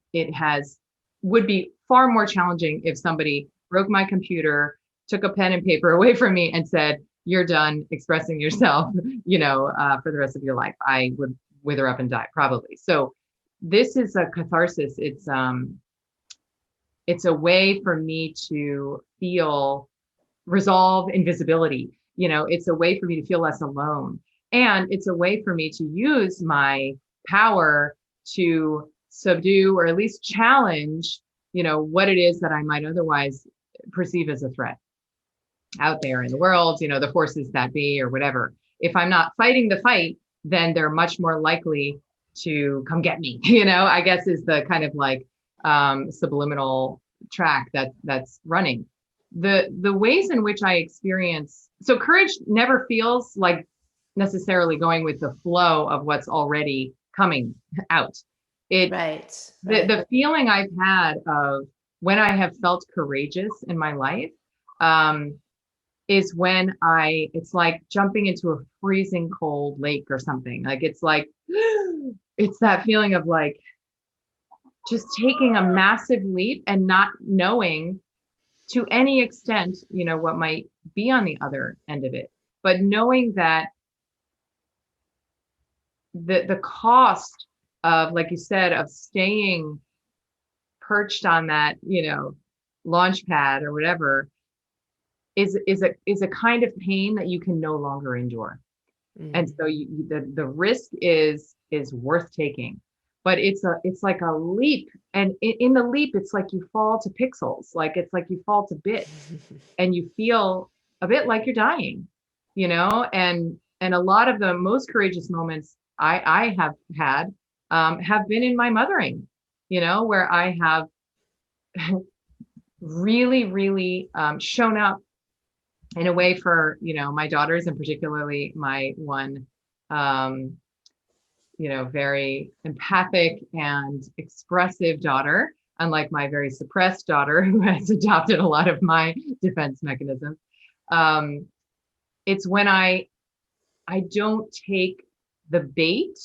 [SPEAKER 2] would be far more challenging if somebody broke my computer, took a pen and paper away from me and said, you're done expressing yourself, for the rest of your life. I would wither up and die probably. So this is a catharsis. It's a way for me to resolve invisibility. It's a way for me to feel less alone. And it's a way for me to use my power to subdue, or at least challenge, what it is that I might otherwise perceive as a threat out there in the world, the forces that be, or whatever. If I'm not fighting the fight, then they're much more likely to come get me, I guess is the kind of like subliminal track that's running. The ways in which I experience, so courage never feels like necessarily going with the flow of what's already coming out.
[SPEAKER 1] Right.
[SPEAKER 2] The feeling I've had of when I have felt courageous in my life, is when it's like jumping into a freezing cold lake or something. Like it's like, it's that feeling of like just taking a massive leap and not knowing to any extent, what might be on the other end of it, but knowing that the cost of, like you said, of staying perched on that, launch pad or whatever is a kind of pain that you can no longer endure. And so the risk is worth taking, but it's like a leap. And in the leap, it's like you fall to pixels, like it's like you fall to bits and you feel a bit like you're dying, and a lot of the most courageous moments I have had, have been in my mothering, where I have really, really shown up in a way for, my daughters, and particularly my one, um, very empathic and expressive daughter, unlike my very suppressed daughter who has adopted a lot of my defense mechanisms. Um, it's when I don't take the bait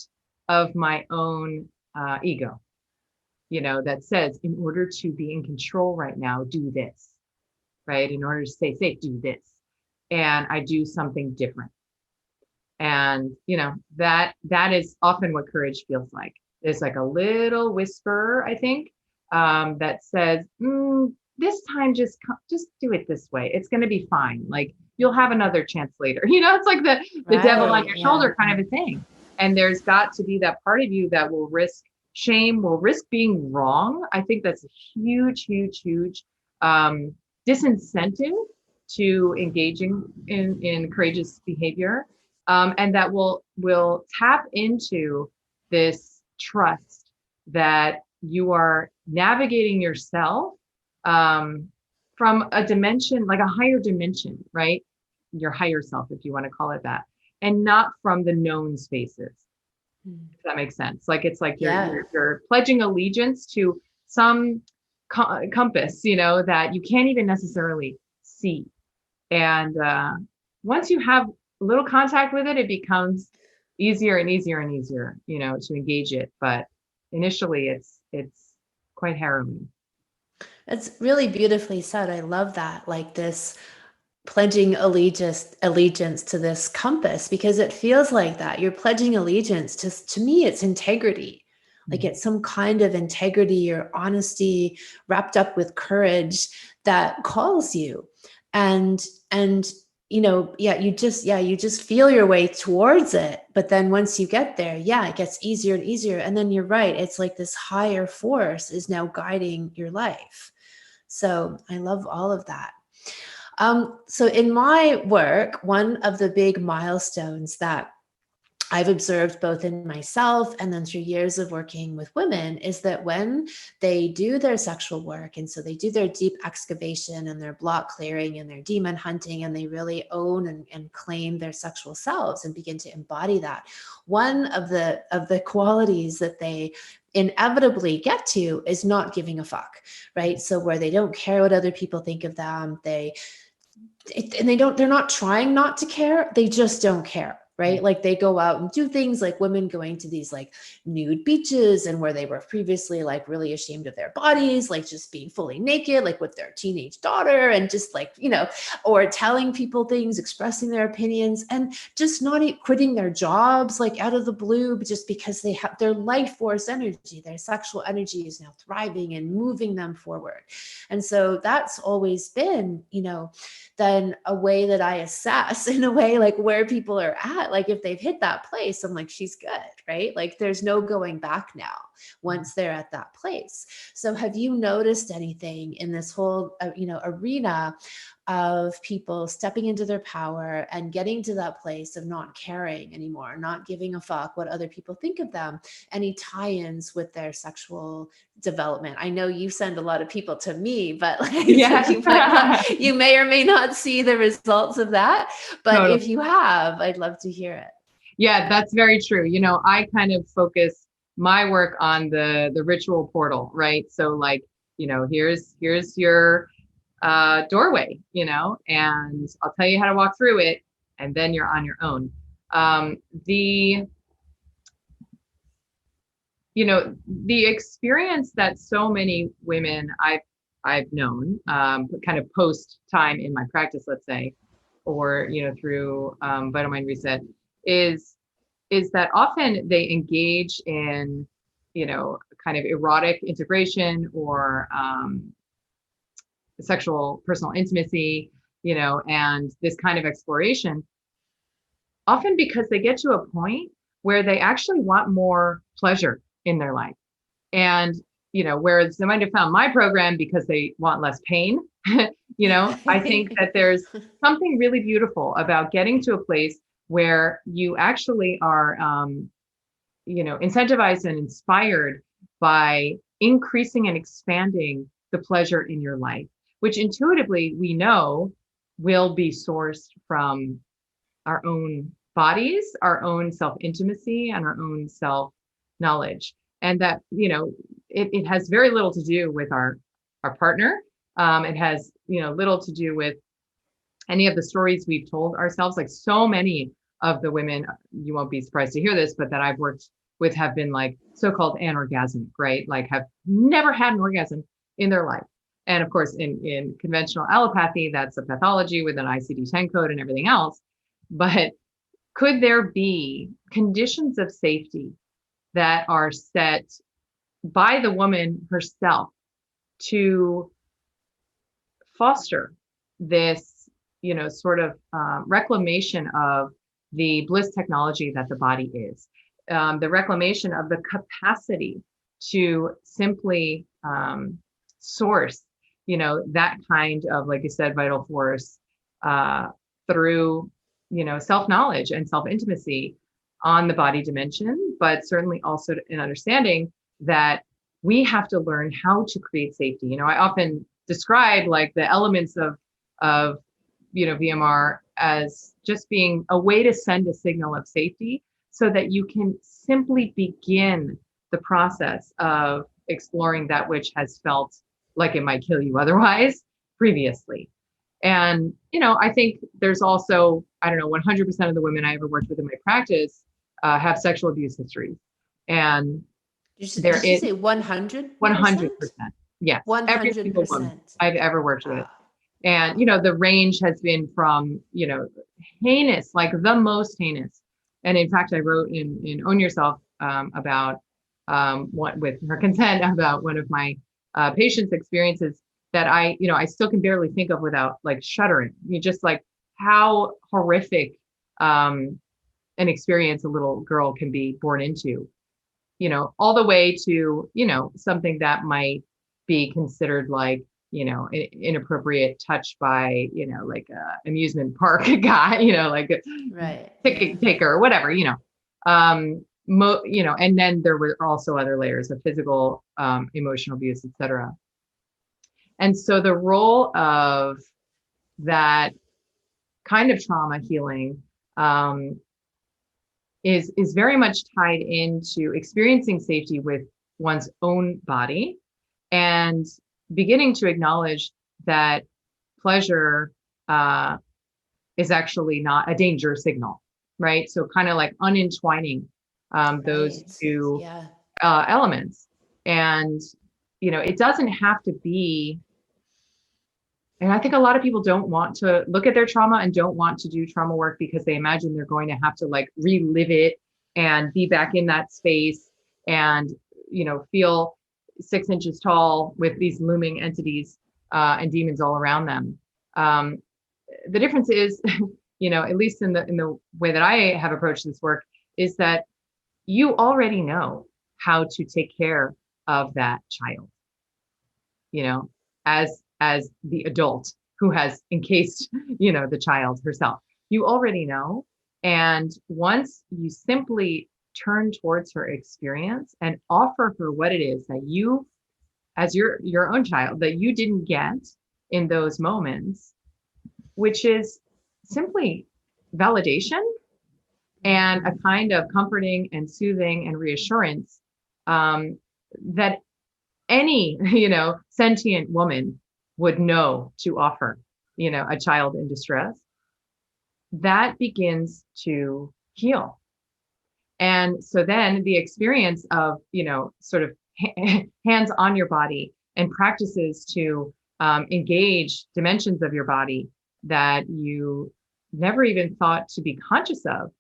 [SPEAKER 2] of my own ego, that says, in order to be in control right now, do this, right? In order to stay safe, do this. And I do something different. And, that is often what courage feels like. There's like a little whisper, I think, that says, this time, just do it this way. It's going to be fine. Like, you'll have another chance later. It's like the devil on your shoulder kind of a thing. And there's got to be that part of you that will risk shame, will risk being wrong. I think that's a huge, huge, huge disincentive to engaging in courageous behavior. And that will tap into this trust that you are navigating yourself from a dimension, like a higher dimension, right? Your higher self, if you want to call it that, and not from the known spaces. If that makes sense. Like, it's like you're pledging allegiance to some compass, that you can't even necessarily see. And once you have a little contact with it, it becomes easier and easier and easier, to engage it. But initially, it's quite harrowing.
[SPEAKER 1] It's really beautifully said. I love that. Like this pledging allegiance to this compass, because it feels like that. You're pledging allegiance to me, it's integrity. Like it's some kind of integrity or honesty wrapped up with courage that calls you. And you just feel your way towards it. But then once you get there, it gets easier and easier. And then you're right. It's like this higher force is now guiding your life. So I love all of that. So in my work, one of the big milestones that I've observed both in myself and then through years of working with women is that when they do their sexual work, and so they do their deep excavation and their block clearing and their demon hunting, and they really own and claim their sexual selves and begin to embody that, one of the qualities that they inevitably get to is not giving a fuck, right? So where they don't care what other people think of them, they're not trying not to care, they just don't care. Right? Like they go out and do things like women going to these like nude beaches, and where they were previously like really ashamed of their bodies, like just being fully naked, like with their teenage daughter, and just like, or telling people things, expressing their opinions, and just not quitting their jobs, like out of the blue, just because they have their life force energy, their sexual energy is now thriving and moving them forward. And so that's always been, then a way that I assess in a way like where people are at. Like if they've hit that place, I'm like, she's good, right? Like there's no going back now once they're at that place. So have you noticed anything in this whole, arena of people stepping into their power and getting to that place of not caring anymore, not giving a fuck what other people think of them? Any tie-ins with their sexual development? I know you send a lot of people to me, but like, so you may or may not see the results of that. But totally. If you have, I'd love to hear it.
[SPEAKER 2] Yeah, that's very true. I kind of focus my work on the ritual portal, right? So like, here's your doorway, and I'll tell you how to walk through it, and then you're on your own. The experience that so many women I've known, kind of post time in my practice, let's say, or through Vital Mind Reset, is that often they engage in kind of erotic integration or sexual personal intimacy, and this kind of exploration, often because they get to a point where they actually want more pleasure in their life. And, whereas they might have found my program because they want less pain, I think that there's something really beautiful about getting to a place where you actually are, incentivized and inspired by increasing and expanding the pleasure in your life. which intuitively we know will be sourced from our own bodies, our own self-intimacy, and our own self-knowledge. And that, it has very little to do with our partner. It has, little to do with any of the stories we've told ourselves. Like so many of the women, you won't be surprised to hear this, but that I've worked with have been like so-called anorgasmic, right? Like have never had an orgasm in their life. And of course, in conventional allopathy, that's a pathology with an ICD-10 code and everything else. But could there be conditions of safety that are set by the woman herself to foster this, sort of reclamation of the bliss technology that the body is, the reclamation of the capacity to simply source, that kind of, like you said, vital force through, self-knowledge and self-intimacy on the body dimension, but certainly also in understanding that we have to learn how to create safety. I often describe like the elements of VMR as just being a way to send a signal of safety so that you can simply begin the process of exploring that which has felt like it might kill you otherwise previously. And, I think there's also, 100% of the women I ever worked with in my practice have sexual abuse histories. And
[SPEAKER 1] did you say 100%?
[SPEAKER 2] 100%. Yes.
[SPEAKER 1] 100%.
[SPEAKER 2] Every single woman I've ever worked with. And, the range has been from, heinous, like the most heinous. And in fact, I wrote in Own Yourself about what, with her consent, about one of my patients' experiences that I still can barely think of without like shuddering. Just like how horrific an experience a little girl can be born into, all the way to, something that might be considered like, inappropriate touch by, like a amusement park guy, like a
[SPEAKER 1] right.
[SPEAKER 2] ticket taker or whatever, and then there were also other layers of physical, emotional abuse, etc. And so the role of that kind of trauma healing is very much tied into experiencing safety with one's own body and beginning to acknowledge that pleasure is actually not a danger signal, right? So kind of like unentwining those two elements. And, it doesn't have to be, and I think a lot of people don't want to look at their trauma and don't want to do trauma work because they imagine they're going to have to like relive it and be back in that space and, feel 6 inches tall with these looming entities and demons all around them. The difference is, at least in the way that I have approached this work, is that you already know how to take care of that child, as the adult who has encased, the child herself. You already know. And once you simply turn towards her experience and offer her what it is that you, as your own child, that you didn't get in those moments, which is simply validation and a kind of comforting and soothing and reassurance that any, sentient woman would know to offer, a child in distress, that begins to heal. And so then the experience of, sort of hands on your body and practices to engage dimensions of your body that you never even thought to be conscious of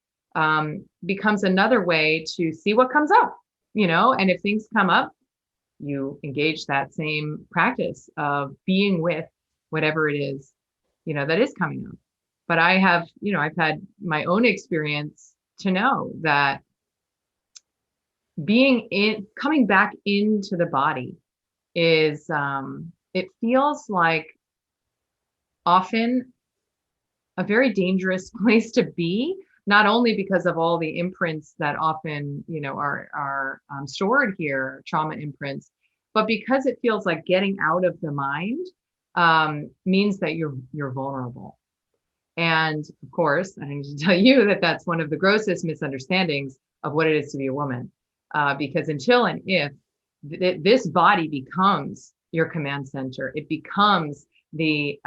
[SPEAKER 2] becomes another way to see what comes up, and if things come up, you engage that same practice of being with whatever it is, that is coming up. But I have, I've had my own experience to know that coming back into the body is, it feels like often a very dangerous place to be, not only because of all the imprints that often, are stored here, trauma imprints, but because it feels like getting out of the mind means that you're vulnerable. And of course, I need to tell you that that's one of the grossest misunderstandings of what it is to be a woman. Because until and if this body becomes your command center, it becomes the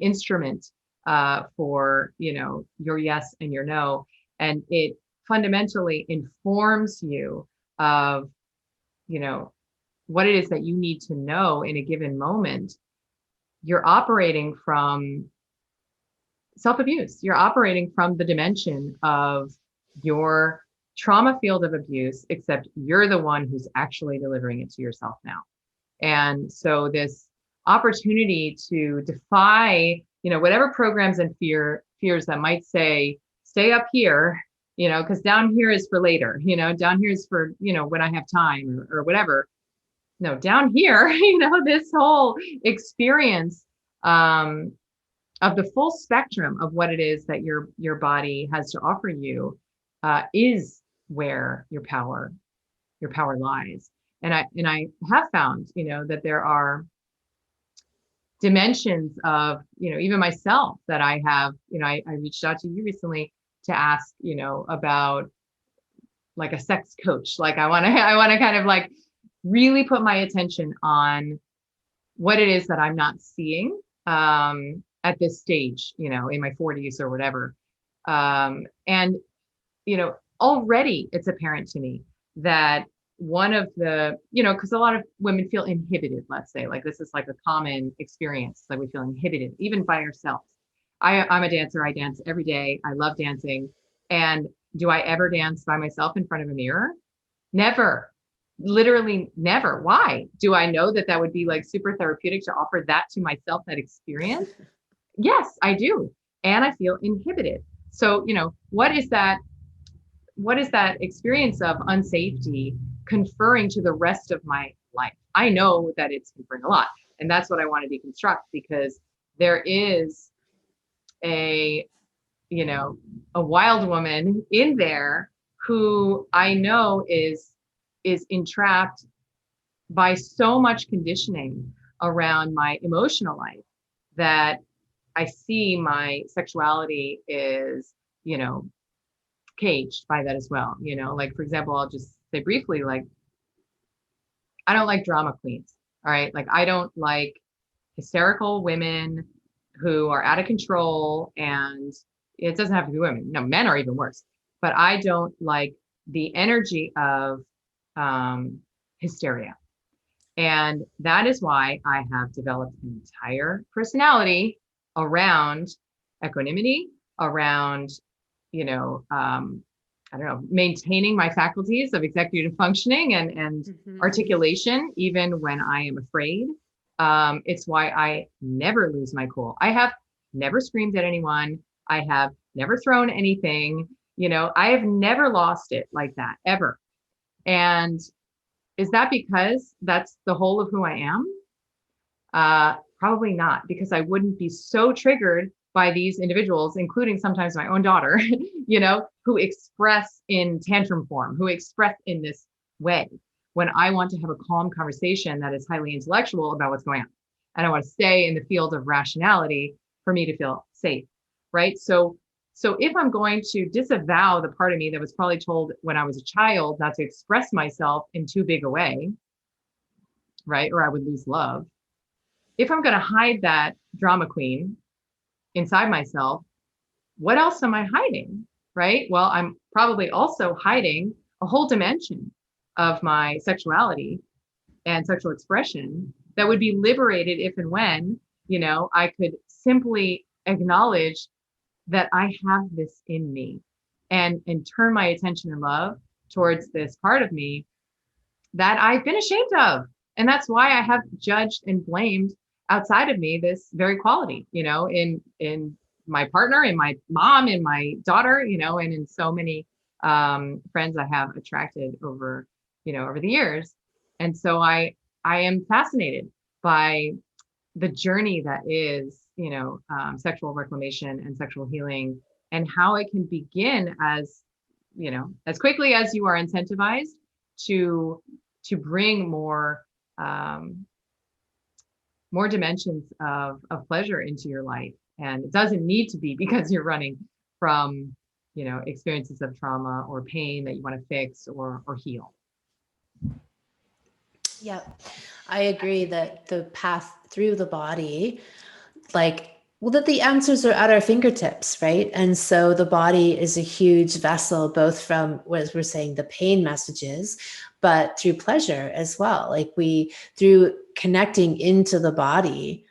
[SPEAKER 2] instrument for, you know, your yes and your no, and it fundamentally informs you of, you know, what it is that you need to know in a given moment. You're operating from self-abuse. You're operating from the dimension of your trauma field of abuse, except you're the one who's actually delivering it to yourself now. And so this opportunity to defy, you know, whatever programs and fears that might say, stay up here, you know, because down here is for later, you know, down here is for, you know, when I have time or whatever. No, down here, you know, this whole experience of the full spectrum of what it is that your body has to offer you is where your power lies. And I have found, you know, that there are dimensions of, you know, even myself that I have, you know, I reached out to you recently to ask, you know, about like a sex coach. Like I want to kind of like really put my attention on what it is that I'm not seeing at this stage, you know, in my 40s or whatever. And, you know, already it's apparent to me that one of the, you know, because a lot of women feel inhibited, let's say, like this is like a common experience, like we feel inhibited, even by ourselves. I'm a dancer. I dance every day. I love dancing. And do I ever dance by myself in front of a mirror? Never. Literally never. Why? Do I know that that would be like super therapeutic to offer that to myself, that experience? Yes, I do. And I feel inhibited. So, you know, what is that experience of unsafety conferring to the rest of my life? I know that it's conferring a lot. And that's what I want to deconstruct, because there is a, you know, a wild woman in there who I know is entrapped by so much conditioning around my emotional life that I see my sexuality is, you know, caged by that as well. You know, like, for example, I'll just say briefly, like, I don't like drama queens. All right. Like, I don't like hysterical women who are out of control, and it doesn't have to be women. No, men are even worse. But I don't like the energy of hysteria. And that is why I have developed an entire personality around equanimity, around, you know, I don't know, maintaining my faculties of executive functioning and articulation, even when I am afraid. It's why I never lose my cool. I have never screamed at anyone. I have never thrown anything. You know, I have never lost it like that, ever. And is that because that's the whole of who I am? Probably not, because I wouldn't be so triggered by these individuals, including sometimes my own daughter, you know, who express in tantrum form, who express in this way, when I want to have a calm conversation that is highly intellectual about what's going on. And I want to stay in the field of rationality for me to feel safe, right? So if I'm going to disavow the part of me that was probably told when I was a child not to express myself in too big a way, right, or I would lose love. If I'm going to hide that drama queen inside myself, what else am I hiding, right? Well, I'm probably also hiding a whole dimension of my sexuality and sexual expression that would be liberated if and when, you know, I could simply acknowledge that I have this in me and turn my attention and love towards this part of me that I've been ashamed of. And that's why I have judged and blamed outside of me this very quality, you know, in my partner, in my mom, in my daughter, you know, and in so many friends I have attracted over, you know, over the years. And so I am fascinated by the journey that is, you know, sexual reclamation and sexual healing, and how it can begin as, you know, as quickly as you are incentivized to bring more more dimensions of pleasure into your life. And it doesn't need to be because you're running from, experiences of trauma or pain that you want to fix or heal.
[SPEAKER 1] Yeah, I agree that the path through the body, that the answers are at our fingertips, right? And so the body is a huge vessel, both from, as we're saying, the pain messages, but through pleasure as well. Through connecting into the body.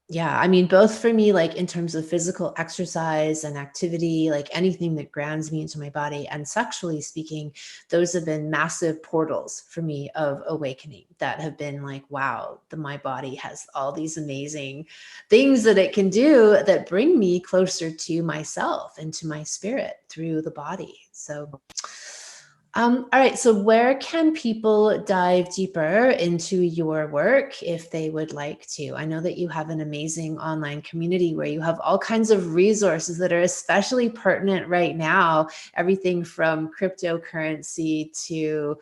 [SPEAKER 1] Yeah, I mean, both for me, in terms of physical exercise and activity, anything that grounds me into my body, and sexually speaking, those have been massive portals for me of awakening that have been wow, my body has all these amazing things that it can do that bring me closer to myself and to my spirit through the body. So all right. So where can people dive deeper into your work if they would like to? I know that you have an amazing online community where you have all kinds of resources that are especially pertinent right now. Everything from cryptocurrency to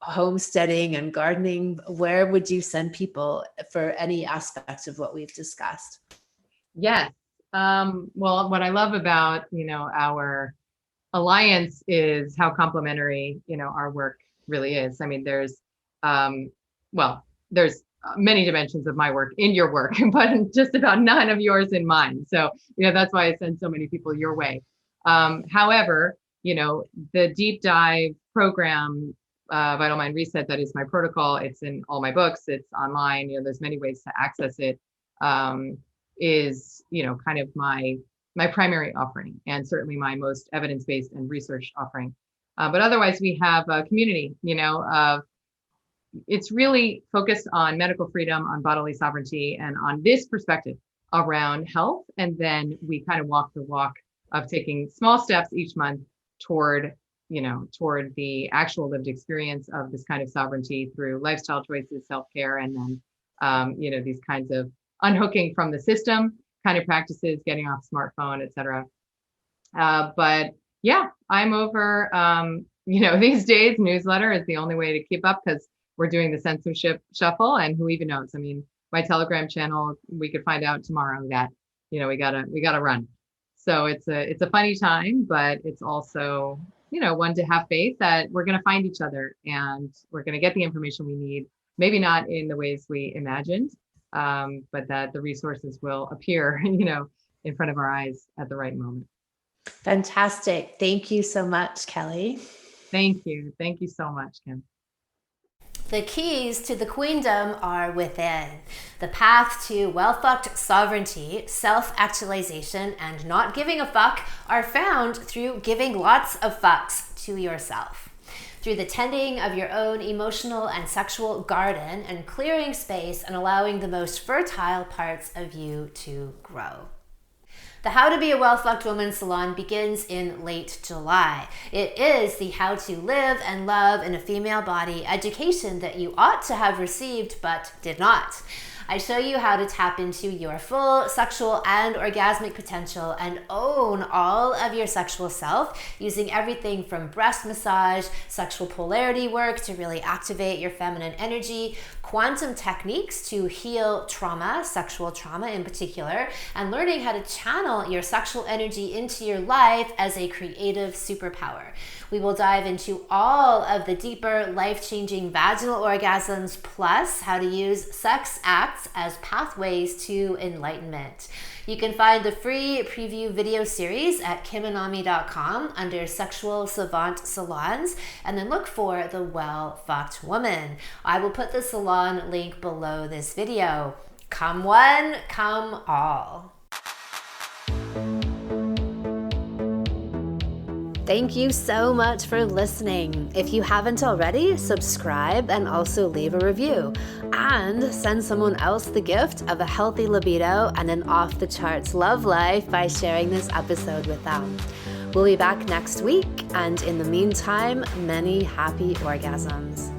[SPEAKER 1] homesteading and gardening. Where would you send people for any aspect of what we've discussed?
[SPEAKER 2] Yes. Well, what I love about, our alliance is how complementary, our work really is. I mean, there's many dimensions of my work in your work, but just about none of yours in mine. So, that's why I send so many people your way. However, the deep dive program, Vital Mind Reset, that is my protocol. It's in all my books. It's online. There's many ways to access it. Is, kind of my primary offering, and certainly my most evidence-based and research offering. But otherwise, we have a community, it's really focused on medical freedom, on bodily sovereignty, and on this perspective around health. And then we kind of walk the walk of taking small steps each month toward the actual lived experience of this kind of sovereignty through lifestyle choices, self-care, and then, these kinds of unhooking from the system kind of practices, getting off smartphone, et cetera. But yeah, I'm over, these days, newsletter is the only way to keep up because we're doing the censorship shuffle, and who even knows? I mean, my Telegram channel, we could find out tomorrow that, we gotta run. So it's a funny time, but it's also, one to have faith that we're going to find each other and we're going to get the information we need, maybe not in the ways we imagined, but that the resources will appear, in front of our eyes at the right moment.
[SPEAKER 1] Fantastic. Thank you so much, Kelly.
[SPEAKER 2] Thank you. Thank you so much, Kim.
[SPEAKER 1] The keys to the queendom are within. The path to well-fucked sovereignty, self-actualization, and not giving a fuck are found through giving lots of fucks to yourself. Through the tending of your own emotional and sexual garden and clearing space and allowing the most fertile parts of you to grow. The How to Be a Well-Fucked Woman Salon begins in late July. It is the how to live and love in a female body education that you ought to have received but did not. I show you how to tap into your full sexual and orgasmic potential and own all of your sexual self using everything from breast massage, sexual polarity work to really activate your feminine energy, quantum techniques to heal trauma, sexual trauma in particular, and learning how to channel your sexual energy into your life as a creative superpower. We will dive into all of the deeper, life-changing vaginal orgasms, plus how to use sex acts as pathways to enlightenment. You can find the free preview video series at kimanami.com under Sexual Savant Salons, and then look for The Well-Fucked Woman. I will put the salon link below this video. Come one, come all. Thank you so much for listening. If you haven't already, subscribe and also leave a review. And send someone else the gift of a healthy libido and an off-the-charts love life by sharing this episode with them. We'll be back next week, and in the meantime, many happy orgasms.